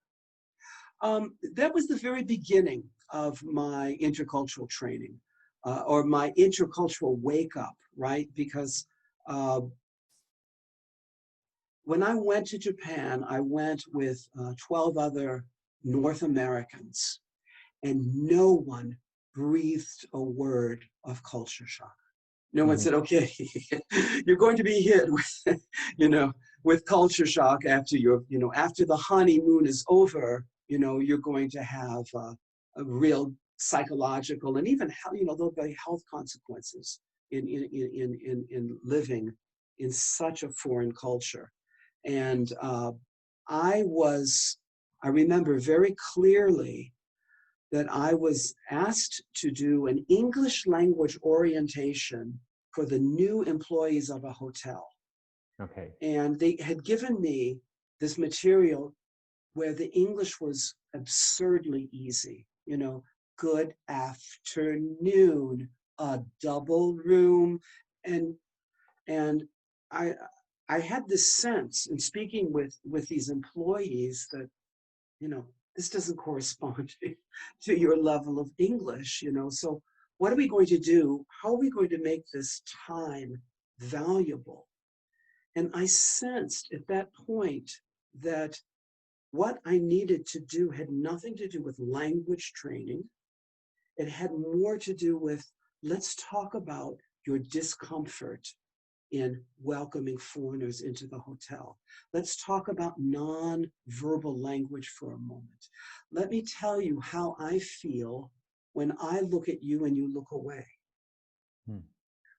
That was the very beginning of my intercultural training, or my intercultural wake up, right? Because when I went to Japan, I went with 12 other North Americans, and no one breathed a word of culture shock. No one said, okay, you're going to be hit with, with culture shock after after the honeymoon is over, you're going to have a real psychological and even, there'll be health consequences in living in such a foreign culture. And I remember very clearly that I was asked to do an English language orientation for the new employees of a hotel. Okay. And they had given me this material where the English was absurdly easy, good afternoon, a double room. And I had this sense in speaking with these employees that, this doesn't correspond to your level of English, so what are we going to do? How are we going to make this time valuable? And I sensed at that point that what I needed to do had nothing to do with language training. It had more to do with, let's talk about your discomfort in welcoming foreigners into the hotel. Let's talk about non-verbal language for a moment. Let me tell you how I feel when I look at you and you look away.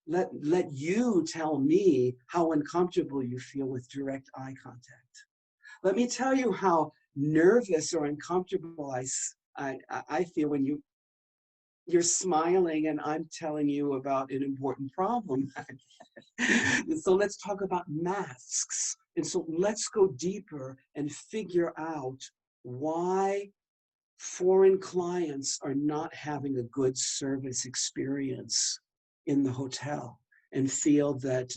Let you tell me how uncomfortable you feel with direct eye contact. Let me tell you how nervous or uncomfortable I feel when you're smiling and I'm telling you about an important problem. And so let's talk about masks. And so let's go deeper and figure out why foreign clients are not having a good service experience in the hotel and feel that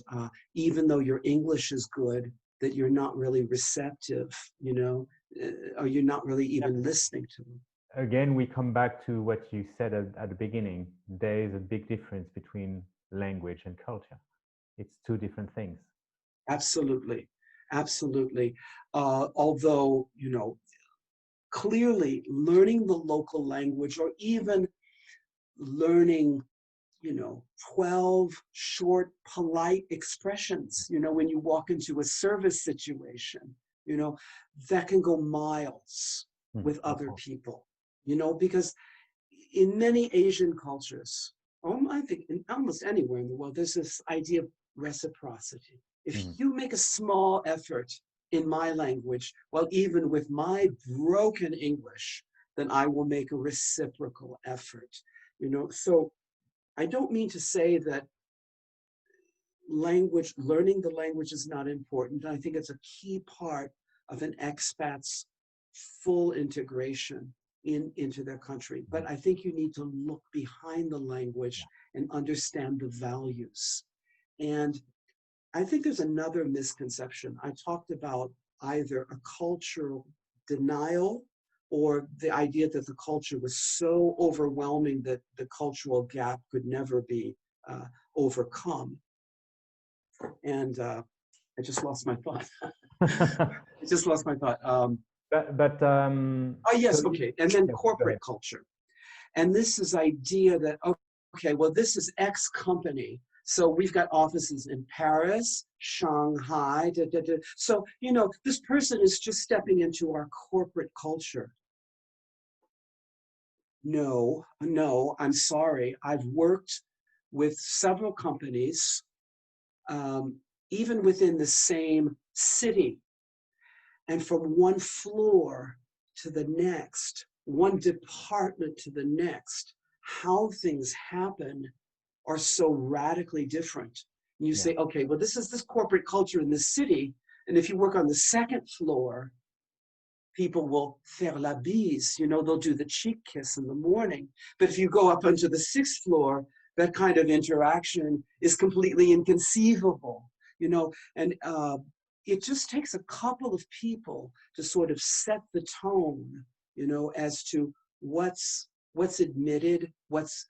even though your English is good, that you're not really receptive, or you're not really even listening to them. Again, we come back to what you said at the beginning. There is a big difference between language and culture. It's two different things. Absolutely. Absolutely. Although, clearly learning the local language or even learning, 12 short, polite expressions, when you walk into a service situation, that can go miles with other people, because in many Asian cultures, I think in almost anywhere in the world, there's this idea of reciprocity. If you make a small effort in my language, well, even with my broken English, then I will make a reciprocal effort, So I don't mean to say that learning the language is not important. I think it's a key part of an expat's full integration into their country. But I think you need to look behind the language and understand the values. And I think there's another misconception. I talked about either a cultural denial or the idea that the culture was so overwhelming that the cultural gap could never be overcome. And I just lost my thought. I just lost my thought. Oh, yes, so okay. And then corporate culture. And this is idea that, okay, well, this is X company. So we've got offices in Paris, Shanghai. So, this person is just stepping into our corporate culture. No, I'm sorry. I've worked with several companies, even within the same city. And from one floor to the next, one department to the next, how things happen are so radically different. And you say, okay, well, this is this corporate culture in this city. And if you work on the second floor, people will faire la bise, they'll do the cheek kiss in the morning. But if you go up onto the sixth floor, that kind of interaction is completely inconceivable, and it just takes a couple of people to sort of set the tone, as to what's admitted, what's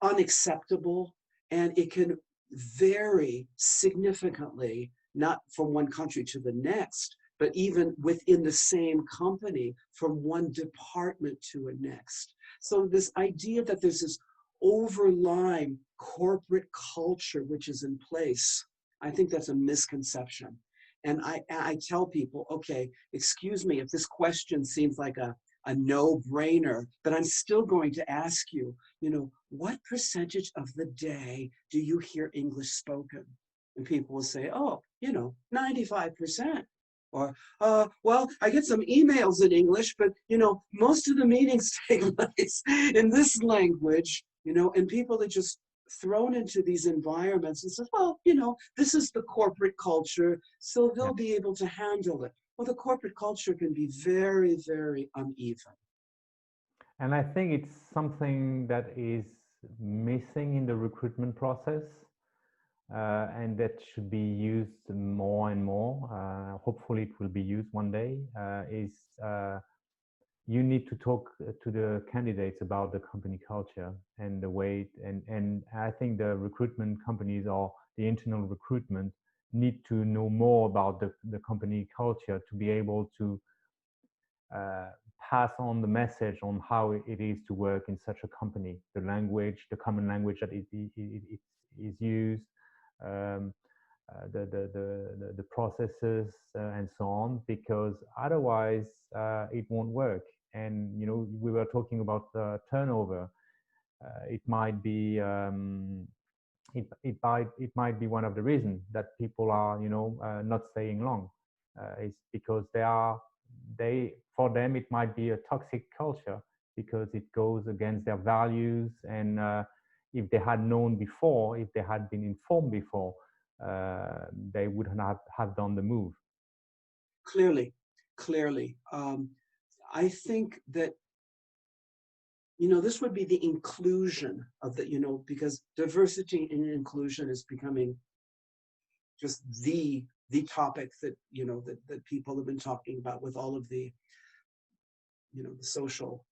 unacceptable, and it can vary significantly, not from one country to the next, but even within the same company, from one department to a next. So this idea that there's this overlying corporate culture which is in place. I think that's a misconception. And I tell people, okay, excuse me if this question seems like a no-brainer, but I'm still going to ask you, what percentage of the day do you hear English spoken? And people will say, oh, 95%. Or, well, I get some emails in English, but, most of the meetings take place in this language, and people are just thrown into these environments and says, well, this is the corporate culture, so they'll be able to handle it. Well, the corporate culture can be very, very uneven. And I think it's something that is missing in the recruitment process, and that should be used more and more. Hopefully it will be used one day, you need to talk to the candidates about the company culture and the way, and I think the recruitment companies or the internal recruitment need to know more about the company culture to be able to pass on the message on how it is to work in such a company, the language, the common language that it is used, the processes and so on, because otherwise it won't work. And we were talking about turnover. It might be it might be one of the reasons that people are not staying long. It's because for them it might be a toxic culture because it goes against their values. And if they had known before, if they had been informed before, they would not have done the move. Clearly. I think that, this would be the inclusion of the, because diversity and inclusion is becoming just the topic that, that people have been talking about with all of the, the social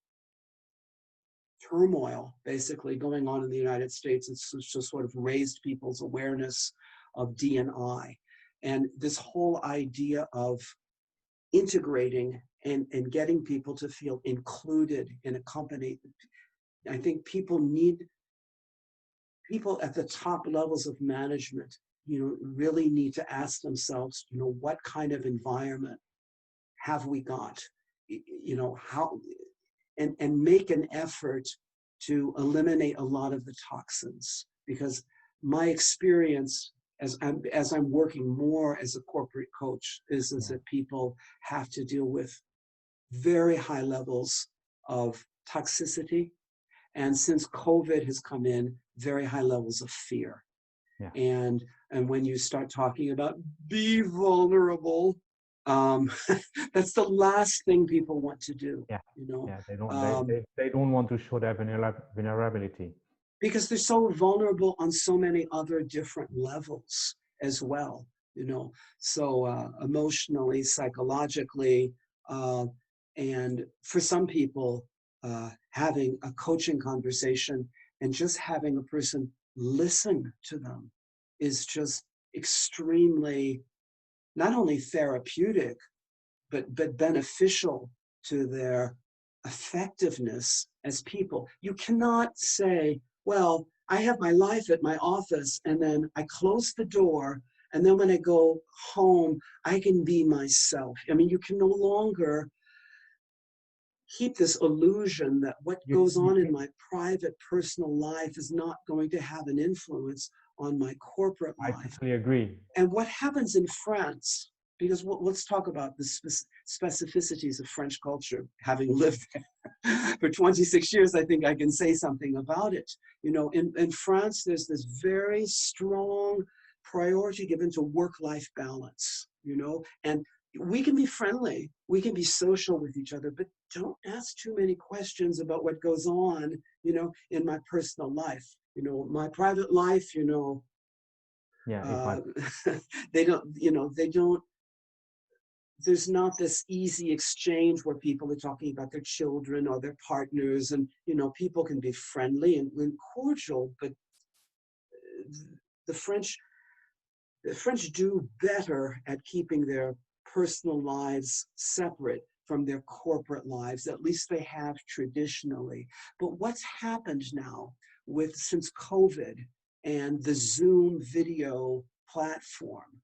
turmoil basically going on in the United States. It's just sort of raised people's awareness of D&I. And this whole idea of integrating and getting people to feel included in a company. I think people at the top levels of management, really need to ask themselves, what kind of environment have we got? How, and make an effort to eliminate a lot of the toxins. Because my experience as I'm working more as a corporate coach is that people have to deal with very high levels of toxicity. And since COVID has come in, very high levels of fear. Yeah. And when you start talking about be vulnerable, that's the last thing people want to do. Yeah. They don't want to show their vulnerability. Because they're so vulnerable on so many other different levels as well, so emotionally, psychologically, and for some people, having a coaching conversation and just having a person listen to them is just extremely not only therapeutic, but beneficial to their effectiveness as people. You cannot say, well, I have my life at my office and then I close the door and then when I go home, I can be myself. I mean, you can no longer keep this illusion that what goes on in my private personal life is not going to have an influence on my corporate life. I totally agree. And what happens in France, because let's talk about the specificities of French culture. Having lived there for 26 years, I think I can say something about it. In France, there's this very strong priority given to work-life balance, and we can be friendly, we can be social with each other, but don't ask too many questions about what goes on, in my personal life. My private life, they don't, there's not this easy exchange where people are talking about their children or their partners, and people can be friendly and cordial, but the French do better at keeping their personal lives separate from their corporate lives. At least they have traditionally. But what's happened now since COVID and the Zoom video platform.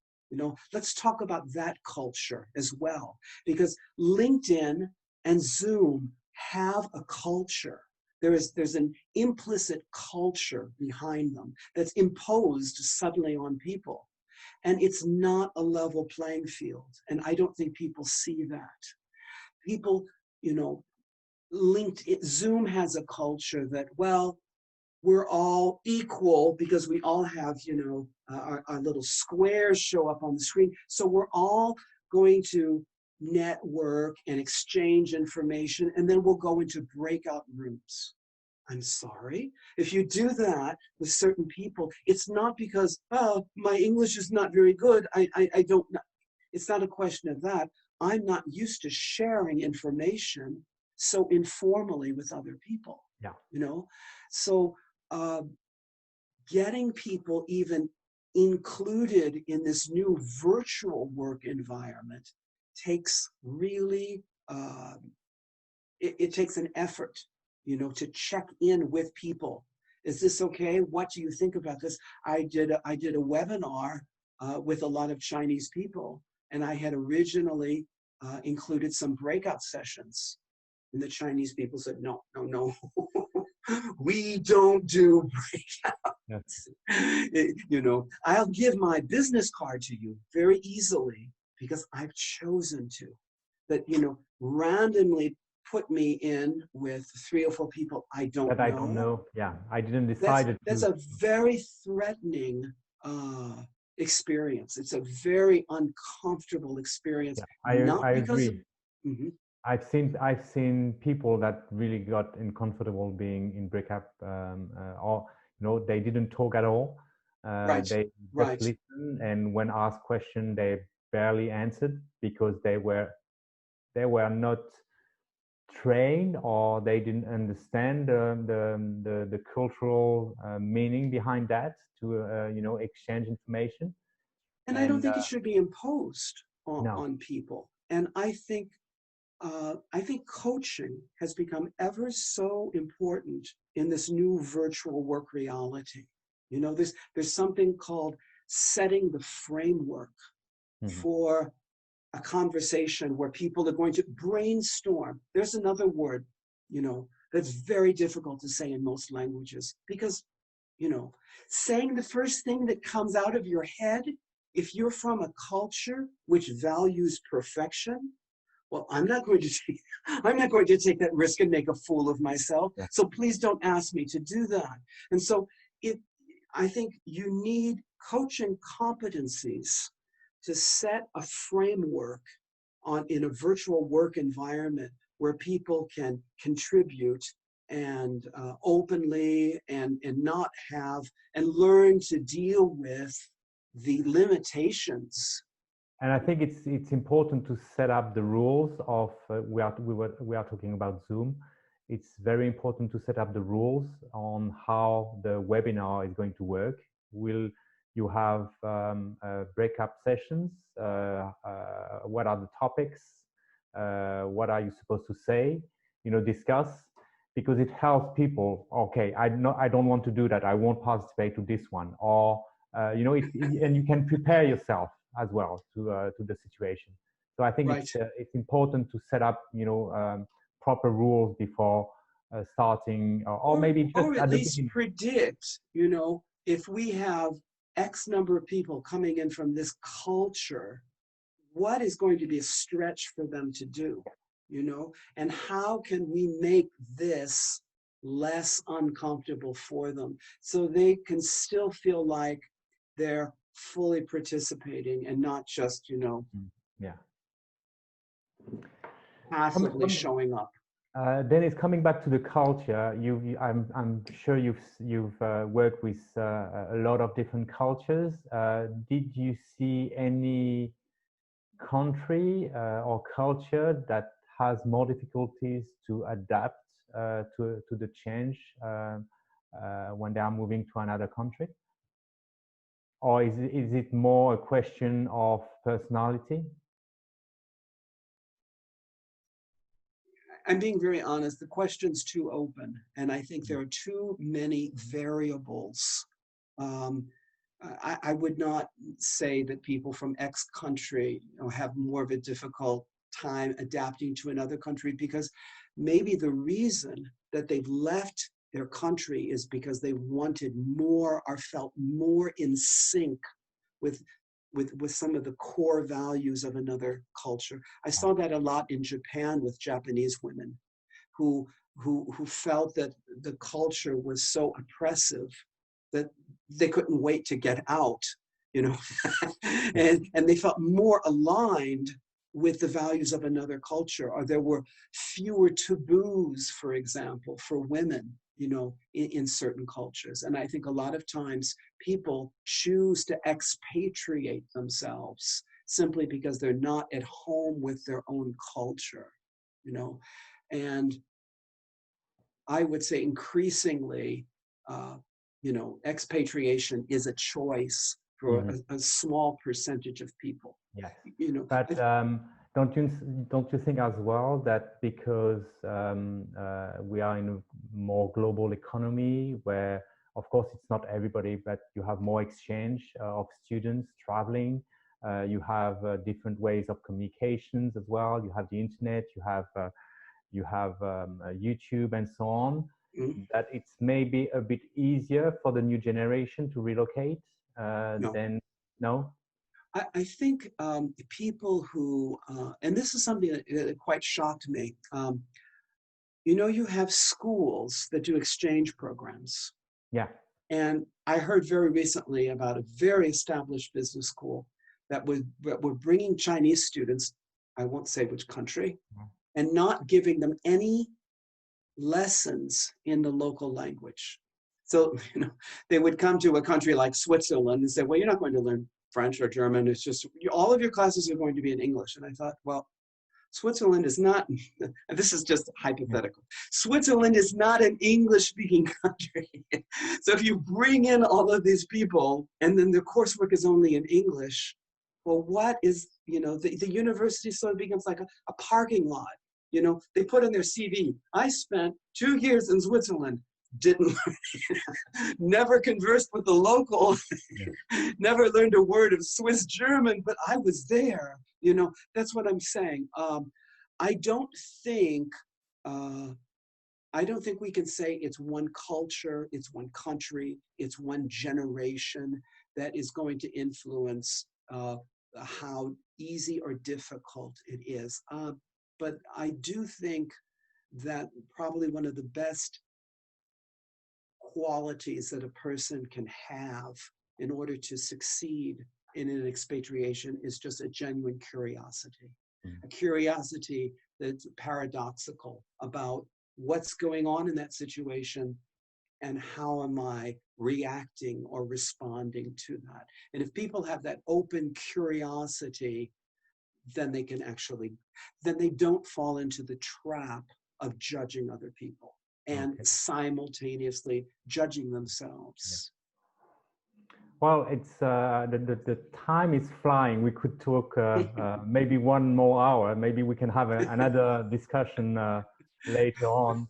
Let's talk about that culture as well, because LinkedIn and Zoom have a culture. There's an implicit culture behind them that's imposed suddenly on people. And it's not a level playing field. And I don't think people see that. People, Zoom has a culture that, well, we're all equal because we all have, our little squares show up on the screen. So we're all going to network and exchange information, and then we'll go into breakout rooms. I'm sorry. If you do that with certain people, it's not because, oh, my English is not very good. I don't know. It's not a question of that. I'm not used to sharing information so informally with other people. Yeah. So getting people even included in this new virtual work environment takes really, it takes an effort, to check in with people. Is this okay? What do you think about this? I did a webinar with a lot of Chinese people, and I had originally included some breakout sessions. And the Chinese people said, no, we don't do breakouts. Yes. I'll give my business card to you very easily because I've chosen to. That, randomly put me in with 3 or 4 people I don't know. I don't know. Yeah, I didn't decide. That's a very threatening experience. It's a very uncomfortable experience. Yeah, I agree. I've seen people that really got uncomfortable being in breakup, or they didn't talk at all. Right. They just listened, and when asked questions, they barely answered because they were not trained, or they didn't understand the cultural meaning behind that to exchange information. And I don't think it should be imposed on people. And I think coaching has become ever so important in this new virtual work reality. There's something called setting the framework for a conversation where people are going to brainstorm. There's another word, that's very difficult to say in most languages because, saying the first thing that comes out of your head, if you're from a culture which values perfection, well, I'm not going to take that risk and make a fool of myself. Yeah. So please don't ask me to do that. And so I think you need coaching competencies to set a framework in a virtual work environment where people can contribute and openly and not have and learn to deal with the limitations. And I think it's important to set up the rules of we are talking about Zoom. It's very important to set up the rules on how the webinar is going to work. Will you have breakup sessions? What are the topics? What are you supposed to say? Discuss, because it helps people. Okay, I don't want to do that. I won't participate to this one. Or and you can prepare yourself as well to the situation. So I think it's important to set up proper rules before starting, or maybe just or at least predict, if we have X number of people coming in from this culture, what is going to be a stretch for them to do, and how can we make this less uncomfortable for them so they can still feel like they're fully participating and not just, passively showing up. Dennis, coming back to the culture, I'm sure you've worked with a lot of different cultures. Did you see any country or culture that has more difficulties to adapt to the change when they are moving to another country? Or is it more a question of personality? I'm being very honest, the question's too open, and I think there are too many variables. I would not say that people from X country, have more of a difficult time adapting to another country, because maybe the reason that they've left their country is because they wanted more or felt more in sync with some of the core values of another culture. I saw that a lot in Japan with Japanese women who felt that the culture was so oppressive that they couldn't wait to get out, and they felt more aligned with the values of another culture, or there were fewer taboos, for example, for women, in certain cultures. And I think a lot of times people choose to expatriate themselves simply because they're not at home with their own culture, and I would say increasingly, expatriation is a choice for a small percentage of people. Yes. But don't you think as well that because we are in a more global economy where, of course, it's not everybody, but you have more exchange of students traveling. You have different ways of communications as well. You have the internet. You have YouTube and so on. That it's maybe a bit easier for the new generation to relocate than no. I think people who, and this is something that quite shocked me. You have schools that do exchange programs. Yeah. And I heard very recently about a very established business school that were bringing Chinese students, I won't say which country, and not giving them any lessons in the local language. So, they would come to a country like Switzerland and say, well, you're not going to learn French or German. It's just, all of your classes are going to be in English. And I thought, well, Switzerland is not, and this is just hypothetical, Switzerland is not an English-speaking country. So if you bring in all of these people and then their coursework is only in English, well, what is, the university sort of becomes like a parking lot. They put in their CV, I spent 2 years in Switzerland, didn't never conversed with the local, never learned a word of Swiss German, but I was there. That's what I'm saying. I don't think we can say it's one culture, it's one country, it's one generation that is going to influence how easy or difficult it is. But I do think that probably one of the best qualities that a person can have in order to succeed in an expatriation is just a genuine curiosity. A curiosity that's paradoxical about what's going on in that situation and how am I reacting or responding to that. And if people have that open curiosity, then they don't fall into the trap of judging other people and simultaneously judging themselves. Well, it's the time is flying. We could talk maybe one more hour. Maybe we can have another discussion later on.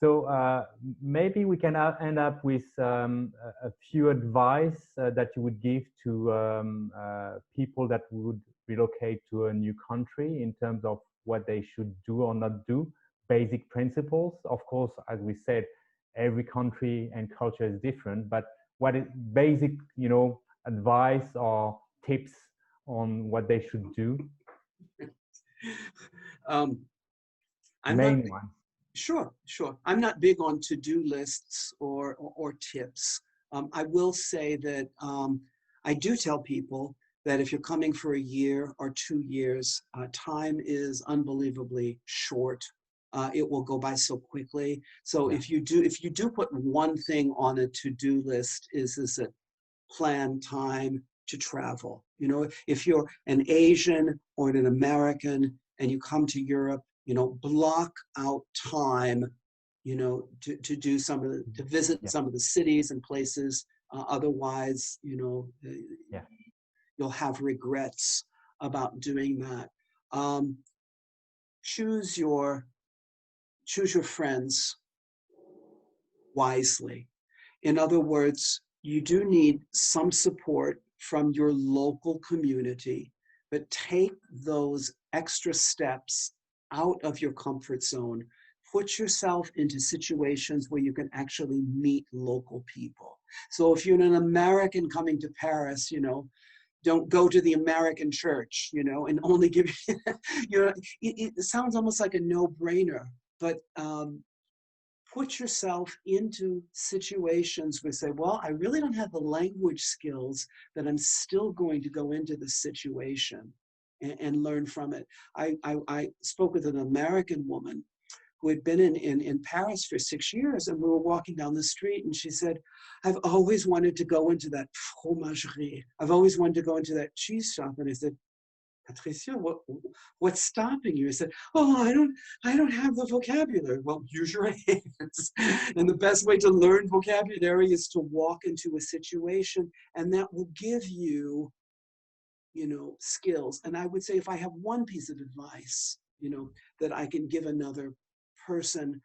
So maybe we can end up with a few advice that you would give to people that would relocate to a new country in terms of what they should do or not do, basic principles. Of course, as we said, every country and culture is different, but what is basic, advice or tips on what they should do? Main one. Sure. I'm not big on to-do lists or tips. I will say that I do tell people that if you're coming for a year or 2 years, time is unbelievably short. It will go by so quickly. So if you do put one thing on a to-do list, is it plan time to travel. If you're an Asian or an American and you come to Europe, block out time, to do to visit some of the cities and places. Otherwise, you'll have regrets about doing that. choose your friends wisely. In other words, you do need some support from your local community, but take those extra steps out of your comfort zone. Put yourself into situations where you can actually meet local people. So if you're an American coming to Paris, don't go to the American church, and only give, it sounds almost like a no-brainer, but put yourself into situations where say, well, I really don't have the language skills, but I'm still going to go into the situation and learn from it. I spoke with an American woman who had been in Paris for 6 years, and we were walking down the street, and she said, I've always wanted to go into that fromagerie. I've always wanted to go into that cheese shop. And I said, Patricia, what's stopping you? I said, oh, I don't have the vocabulary. Well, use your hands. And the best way to learn vocabulary is to walk into a situation, and that will give you, skills. And I would say, if I have one piece of advice, that I can give another person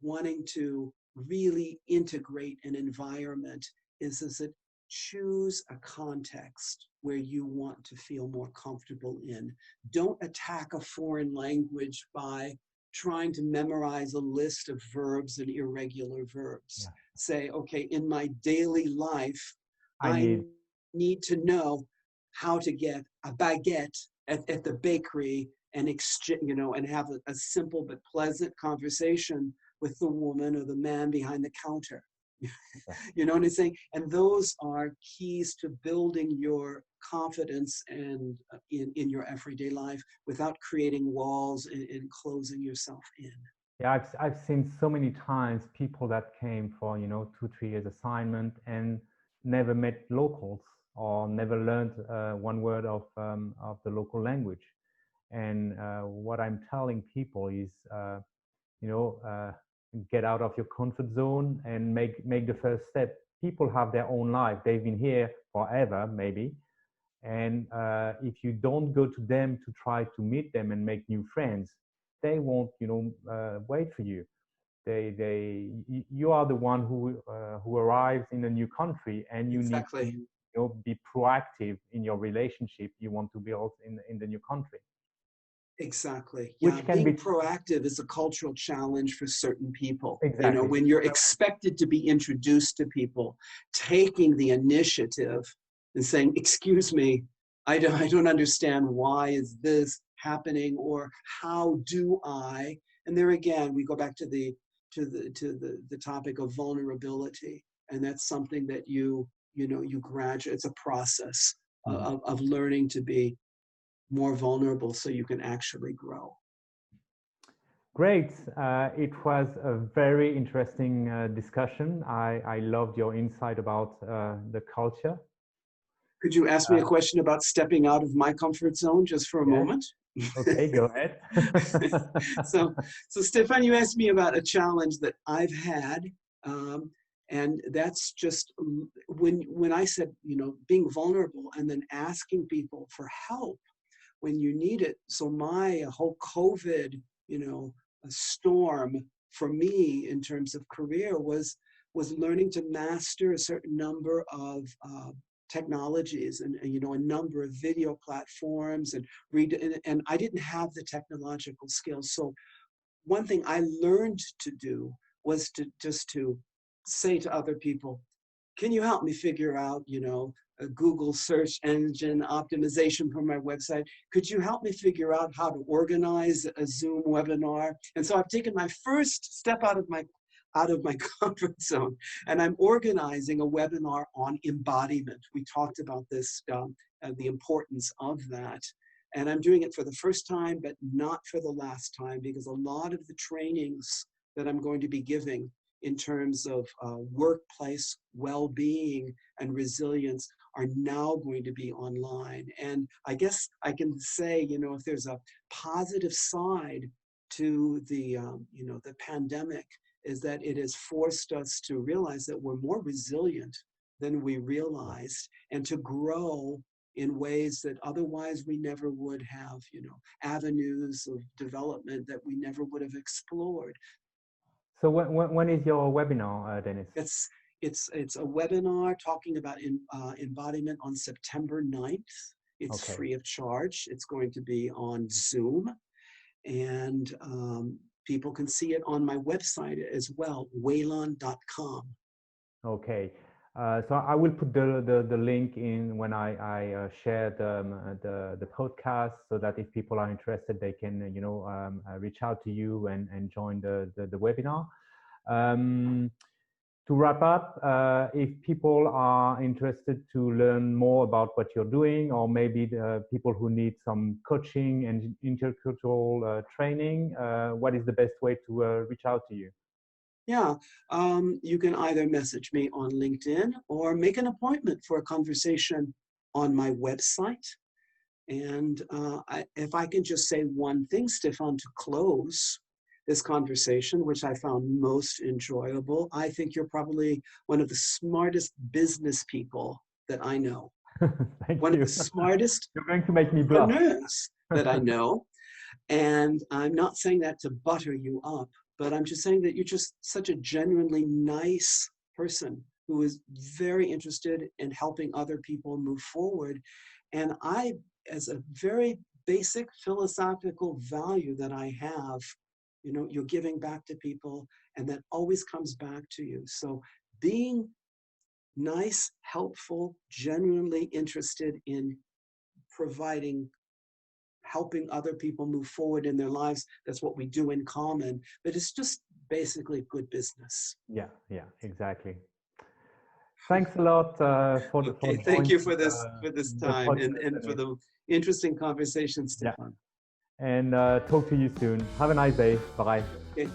wanting to really integrate an environment is that choose a context where you want to feel more comfortable in. Don't attack a foreign language by trying to memorize a list of verbs and irregular verbs. Yeah. Say, okay, in my daily life, I need to know how to get a baguette at the bakery and exchange, and have a simple but pleasant conversation with the woman or the man behind the counter. You know what I'm saying? And those are keys to building your confidence and in your everyday life without creating walls and closing yourself in. Yeah, I've seen so many times people that came for 2-3 years assignment and never met locals or never learned one word of the local language. And what I'm telling people is, get out of your comfort zone and make the first step. People have their own life. They've been here forever, maybe. And if you don't go to them to try to meet them and make new friends, they won't, wait for you. You are the one who arrives in a new country, and you Exactly. need to be proactive in your relationship you want to build in the new country. Exactly. Which Yeah, can being be proactive is a cultural challenge for certain people. Exactly. When you're expected to be introduced to people, taking the initiative and saying, "Excuse me, I don't understand. Why is this happening?" Or "How do I?" And there again, we go back to the topic of vulnerability, and that's something that you graduate. It's a process of learning to be more vulnerable so you can actually grow. Great. It was a very interesting discussion. I loved your insight about the culture. Could you ask me a question about stepping out of my comfort zone just for a moment? Okay, go ahead. So Stefan, you asked me about a challenge that I've had. And that's just when I said, being vulnerable and then asking people for help when you need it. So my whole COVID, storm for me in terms of career was learning to master a certain number of technologies and a number of video platforms and and I didn't have the technological skills. So one thing I learned to do was to say to other people, can you help me figure out, a Google search engine optimization for my website? Could you help me figure out how to organize a Zoom webinar? And so I've taken my first step out of my comfort zone, and I'm organizing a webinar on embodiment. We talked about this, the importance of that. And I'm doing it for the first time, but not for the last time, because a lot of the trainings that I'm going to be giving in terms of workplace well-being and resilience are now going to be online. And I guess I can say, if there's a positive side to the pandemic, is that it has forced us to realize that we're more resilient than we realized, and to grow in ways that otherwise we never would have, avenues of development that we never would have explored. So when is your webinar, Denis? It's a webinar talking about embodiment on September 9th. It's Okay. free of charge. It's going to be on Zoom, and people can see it on my website as well, weilan.com. Okay. So I will put the link in when I share the podcast, so that if people are interested, they can reach out to you and join the webinar. To wrap up, if people are interested to learn more about what you're doing, or maybe the people who need some coaching and intercultural training, what is the best way to reach out to you? Yeah, you can either message me on LinkedIn or make an appointment for a conversation on my website. And if I can just say one thing, Stefan, to close this conversation, which I found most enjoyable. I think you're probably one of the smartest business people that I know. One of the smartest You're going to make me blush. entrepreneurs that I know. And I'm not saying that to butter you up, but I'm just saying that you're just such a genuinely nice person who is very interested in helping other people move forward. And I, as a very basic philosophical value that I have, you're giving back to people, and that always comes back to you. So being nice, helpful, genuinely interested in helping other people move forward in their lives, that's what we do in common. But it's just basically good business. Yeah, exactly. Thanks a lot for thank you for this time and for the interesting conversation, Stefan. Yeah. And talk to you soon. Have a nice day. Bye. Okay.